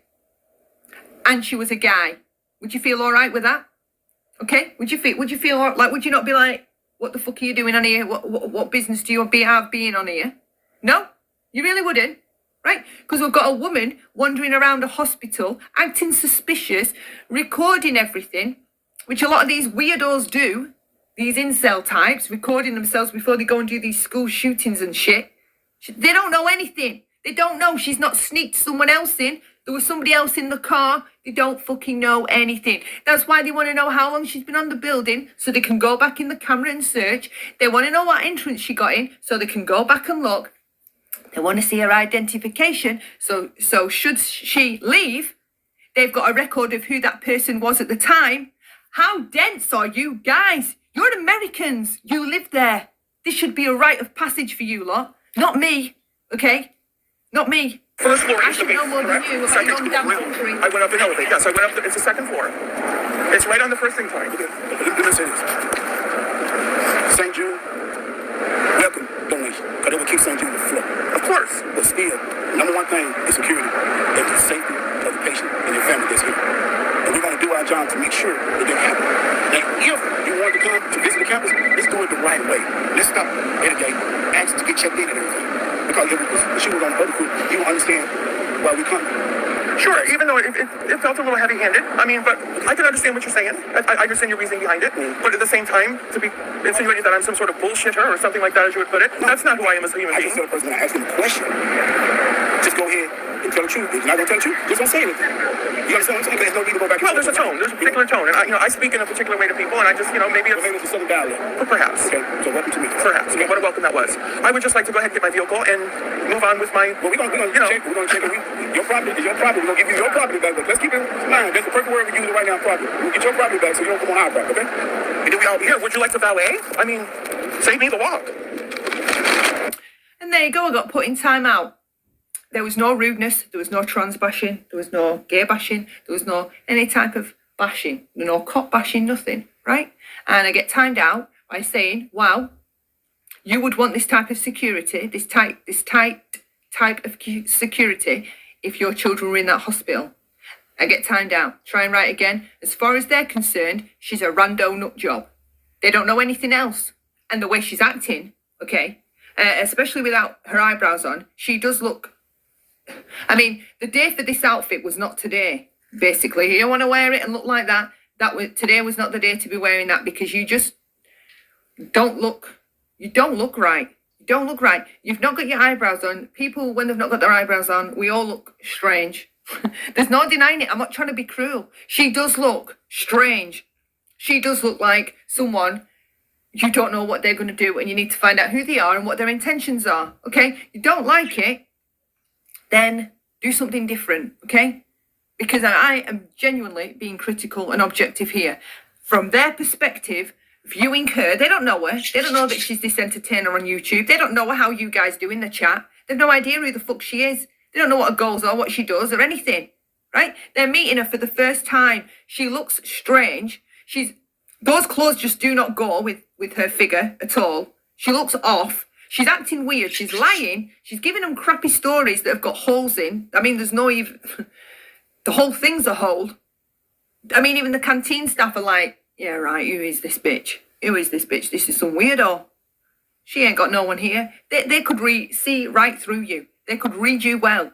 and she was a guy? Would you feel all right with that? Okay? Would you feel like, would you not be like, what the fuck are you doing on here? What business do you have being on here? No? You really wouldn't? Right? Because we've got a woman wandering around a hospital, acting suspicious, recording everything, which a lot of these weirdos do, these incel types, recording themselves before they go and do these school shootings and shit. They don't know anything. They don't know. She's not sneaked someone else in. There was somebody else in the car. They don't fucking know anything. That's why they want to know how long she's been on the building so they can go back in the camera and search. They want to know what entrance she got in so they can go back and look. They want to see her identification. So should she leave, they've got a record of who that person was at the time. How dense are you guys? You're Americans. You live there. This should be a rite of passage for you lot. Not me, okay? Not me. First floor I is the should main, know more than you about your own damn country. I went up the elevator. Yes, I went up. It's the second floor. It's right on the first incline. Let me say this. St. Jude, welcome donation. Because they will keep St. Jude afloat. Of course. But still, number one thing is security. And the safety of the patient and their family that's here. And we're going to do our job to make sure it didn't happen. Now, if you want to come to visit the campus, let's do it the right way. Let's stop at the gate, ask to get checked in and everything. Because if she was on the other foot, you will understand why we come. Sure, even though it felt a little heavy-handed. I mean, but I can understand what you're saying. I understand your reasoning behind it. But at the same time, to be insinuating that I'm some sort of bullshitter or something like that, as you would put it, that's not who I am as a human I being. just tell the person that asking the question. Just go ahead and tell the truth. If you're not going to tell the truth, just don't say anything. You understand what I'm saying? There's no need to go back. Well, there's a tone. There's a particular tone. And I speak in a particular way to people, and I just, maybe it's... Maybe it's a southern dialect. Perhaps. Okay, so welcome to me. Perhaps. Okay. What a welcome that was. I would just like to go ahead and get my vehicle and move on with my... Well, we're gonna check. We're gonna check it. Your property is your property. We're gonna give you your property back. But let's keep it in mind. That's the perfect word we're using right now. Property. We'll get your property back so you don't come on our property. Okay? And do we all here? Would you like to valet? I mean, save me the walk. And there you go. I got put in time out. There was no rudeness. There was no trans bashing. There was no gay bashing. There was no any type of bashing. No cop bashing, nothing, right? And I get timed out by saying, wow, you would want this type of security, this type of security if your children were in that hospital. I get timed out. Try and write again. As far as they're concerned, she's a rando nut job. They don't know anything else. And the way she's acting, okay, especially without her eyebrows on, she does look... I mean, the day for this outfit was not today, basically. You don't want to wear it and look like that. Today was not the day to be wearing that because you just don't look... You don't look right. You don't look right. You've not got your eyebrows on. People, when they've not got their eyebrows on, we all look strange. There's no denying it. I'm not trying to be cruel. She does look strange. She does look like someone you don't know what they're going to do and you need to find out who they are and what their intentions are, okay? You don't like it, then do something different, okay? Because I am genuinely being critical and objective here. From their perspective, viewing her, they don't know her. They don't know that she's this entertainer on YouTube. They don't know how you guys do in the chat. They've no idea who the fuck she is. They don't know what her goals are, what she does, or anything. right? They're meeting her for the first time. She looks strange. Those clothes just do not go with her figure at all. She looks off. She's acting weird. She's lying. She's giving them crappy stories that have got holes in. I mean, there's no even... the whole thing's a hole. I mean, even the canteen staff are like, yeah, right, who is this bitch? Who is this bitch? This is some weirdo. She ain't got no one here. They could see right through you. They could read you well.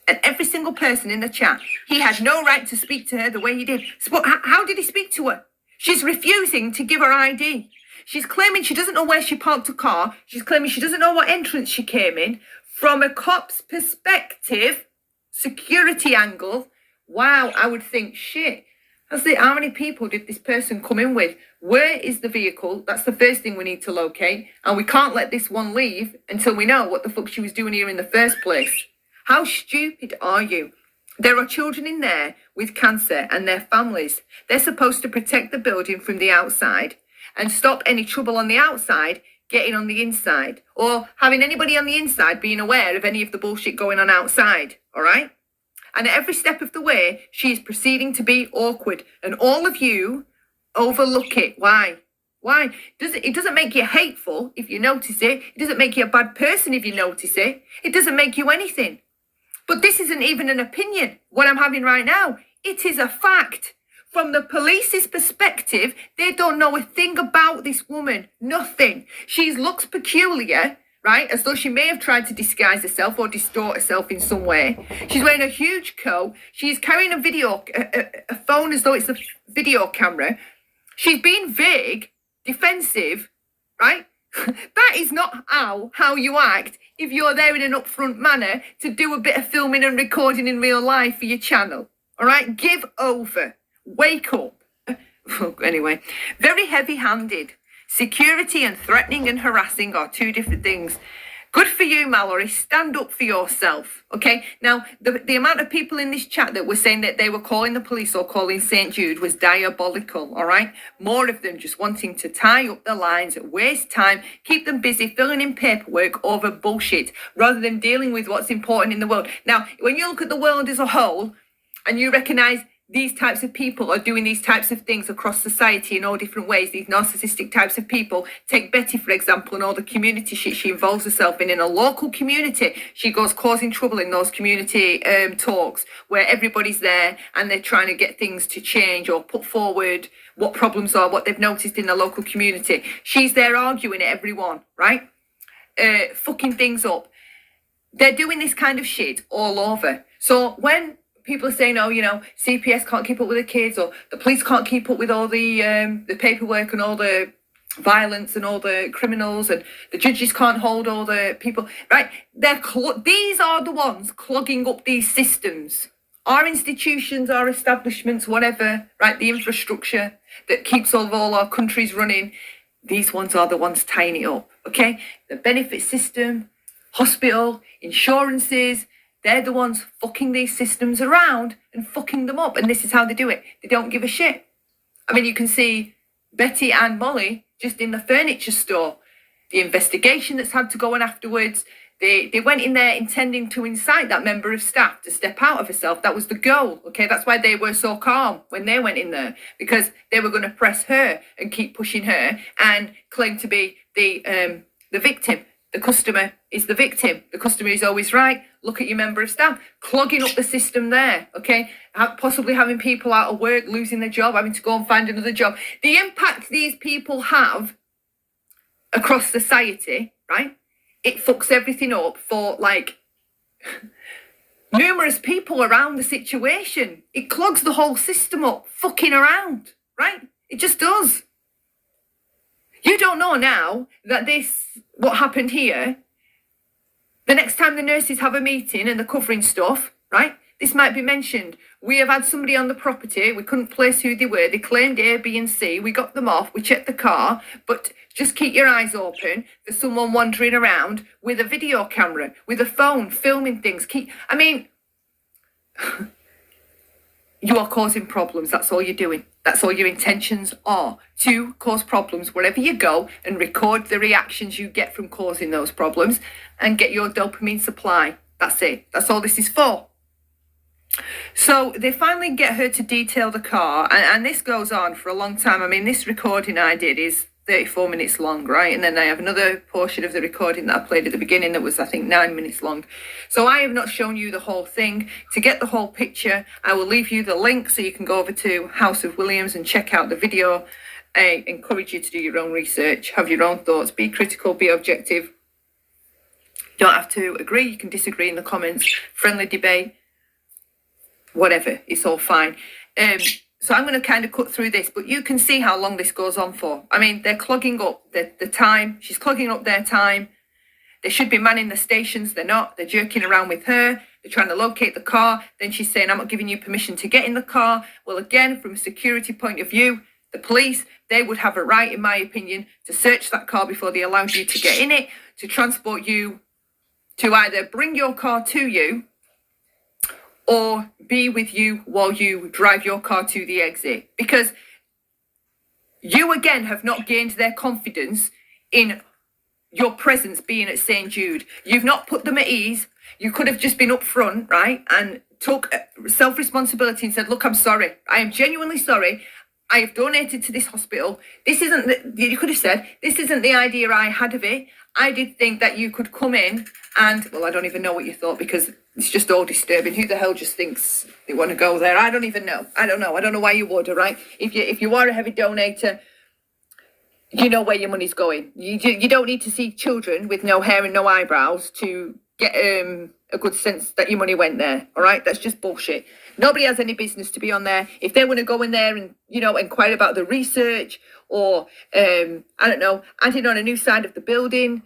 And every single person in the chat, he had no right to speak to her the way he did. So how did he speak to her? She's refusing to give her ID. She's claiming she doesn't know where she parked her car. She's claiming she doesn't know what entrance she came in. From a cop's perspective, security angle, wow, I would think, shit. How many people did this person come in with? Where is the vehicle? That's the first thing we need to locate. And we can't let this one leave until we know what the fuck she was doing here in the first place. How stupid are you? There are children in there with cancer and their families. They're supposed to protect the building from the outside and stop any trouble on the outside getting on the inside, or having anybody on the inside being aware of any of the bullshit going on outside, all right? And at every step of the way, she is proceeding to be awkward. And all of you overlook it. Why? Why? It doesn't make you hateful if you notice it. It doesn't make you a bad person if you notice it. It doesn't make you anything. But this isn't even an opinion, what I'm having right now. It is a fact. From the police's perspective, they don't know a thing about this woman. Nothing. She looks peculiar, right? As though she may have tried to disguise herself or distort herself in some way. She's wearing a huge coat. She's carrying a phone as though it's a video camera. She's being vague, defensive, right? That is not how you act if you're there in an upfront manner to do a bit of filming and recording in real life for your channel. All right? Give over. Wake up. Anyway, very heavy-handed. Security and threatening and harassing are two different things. Good for you, Mallory. Stand up for yourself, okay? Now, the amount of people in this chat that were saying that they were calling the police or calling St. Jude was diabolical, all right? More of them just wanting to tie up the lines, waste time, keep them busy filling in paperwork over bullshit rather than dealing with what's important in the world. Now, when you look at the world as a whole and you recognise these types of people are doing these types of things across society in all different ways. These narcissistic types of people. Take Betty, for example, and all the community shit she involves herself in a local community. She goes causing trouble in those community talks where everybody's there and they're trying to get things to change or put forward what problems are, what they've noticed in the local community. She's there arguing at everyone, right? Fucking things up. They're doing this kind of shit all over. So when people are saying, oh, you know, CPS can't keep up with the kids, or the police can't keep up with all the paperwork and all the violence and all the criminals, and the judges can't hold all the people, right? These are the ones clogging up these systems. Our institutions, our establishments, whatever, right? The infrastructure that keeps all our countries running, these ones are the ones tying it up, okay? The benefit system, hospital, insurances, they're the ones fucking these systems around and fucking them up. And this is how they do it. They don't give a shit. I mean, you can see Betty and Molly just in the furniture store. The investigation that's had to go on afterwards. They went in there intending to incite that member of staff to step out of herself. That was the goal, okay? That's why they were so calm when they went in there. Because they were going to press her and keep pushing her and claim to be the victim. The customer is the victim. The customer is always right. Look at your member of staff, clogging up the system there, okay? Possibly having people out of work, losing their job, having to go and find another job. The impact these people have across society, right? It fucks everything up for, like, numerous people around the situation. It clogs the whole system up, fucking around, right? It just does. You don't know now that what happened here, the next time the nurses have a meeting and they're covering stuff, right? This might be mentioned. We have had somebody on the property. We couldn't place who they were. They claimed A, B, and C. We got them off. We checked the car. But just keep your eyes open for someone wandering around with a video camera, with a phone, filming things. You are causing problems. That's all you're doing. That's all your intentions are, to cause problems wherever you go and record the reactions you get from causing those problems and get your dopamine supply. That's it. That's all this is for. So they finally get her to detail the car, and this goes on for a long time. I mean, this recording I did is 34 minutes long, right? And then I have another portion of the recording that I played at the beginning that was, I think, 9 minutes long. So I have not shown you the whole thing. To get the whole picture, I will leave you the link so you can go over to House of Williams and check out the video. I encourage you to do your own research, have your own thoughts, be critical, be objective. You don't have to agree, you can disagree in the comments, friendly debate. Whatever, it's all fine. So I'm going to kind of cut through this, but you can see how long this goes on for. I mean, they're clogging up the time. She's clogging up their time. They should be manning the stations. They're not. They're jerking around with her. They're trying to locate the car. Then she's saying, I'm not giving you permission to get in the car. Well, again, from a security point of view, the police, they would have a right, in my opinion, to search that car before they allowed you to get in it, to transport you, to either bring your car to you, or be with you while you drive your car to the exit. Because you, again, have not gained their confidence in your presence being at St. Jude. You've not put them at ease. You could have just been upfront, right, and took self-responsibility and said, look, I'm sorry. I am genuinely sorry. I have donated to this hospital. This isn't, you could have said, this isn't the idea I had of it. I did think that you could come in and, well, I don't even know what you thought because it's just all disturbing. Who the hell just thinks they want to go there? I don't even know. I don't know why you would, all right? If you are a heavy donator, you know where your money's going. You don't need to see children with no hair and no eyebrows to get a good sense that your money went there, all right? That's just bullshit. Nobody has any business to be on there. If they want to go in there and, inquire about the research or, I don't know, adding on a new side of the building,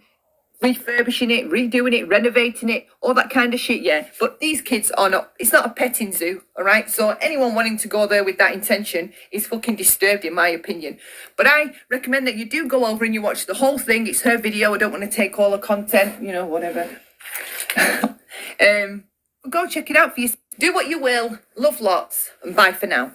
refurbishing it, redoing it, renovating it, all that kind of shit, yeah. But these kids are not, it's not a petting zoo, all right? So anyone wanting to go there with that intention is fucking disturbed, in my opinion. But I recommend that you do go over and you watch the whole thing. It's her video. I don't want to take all the content, whatever. Go check it out for you. Do what you will. Love lots. And bye for now.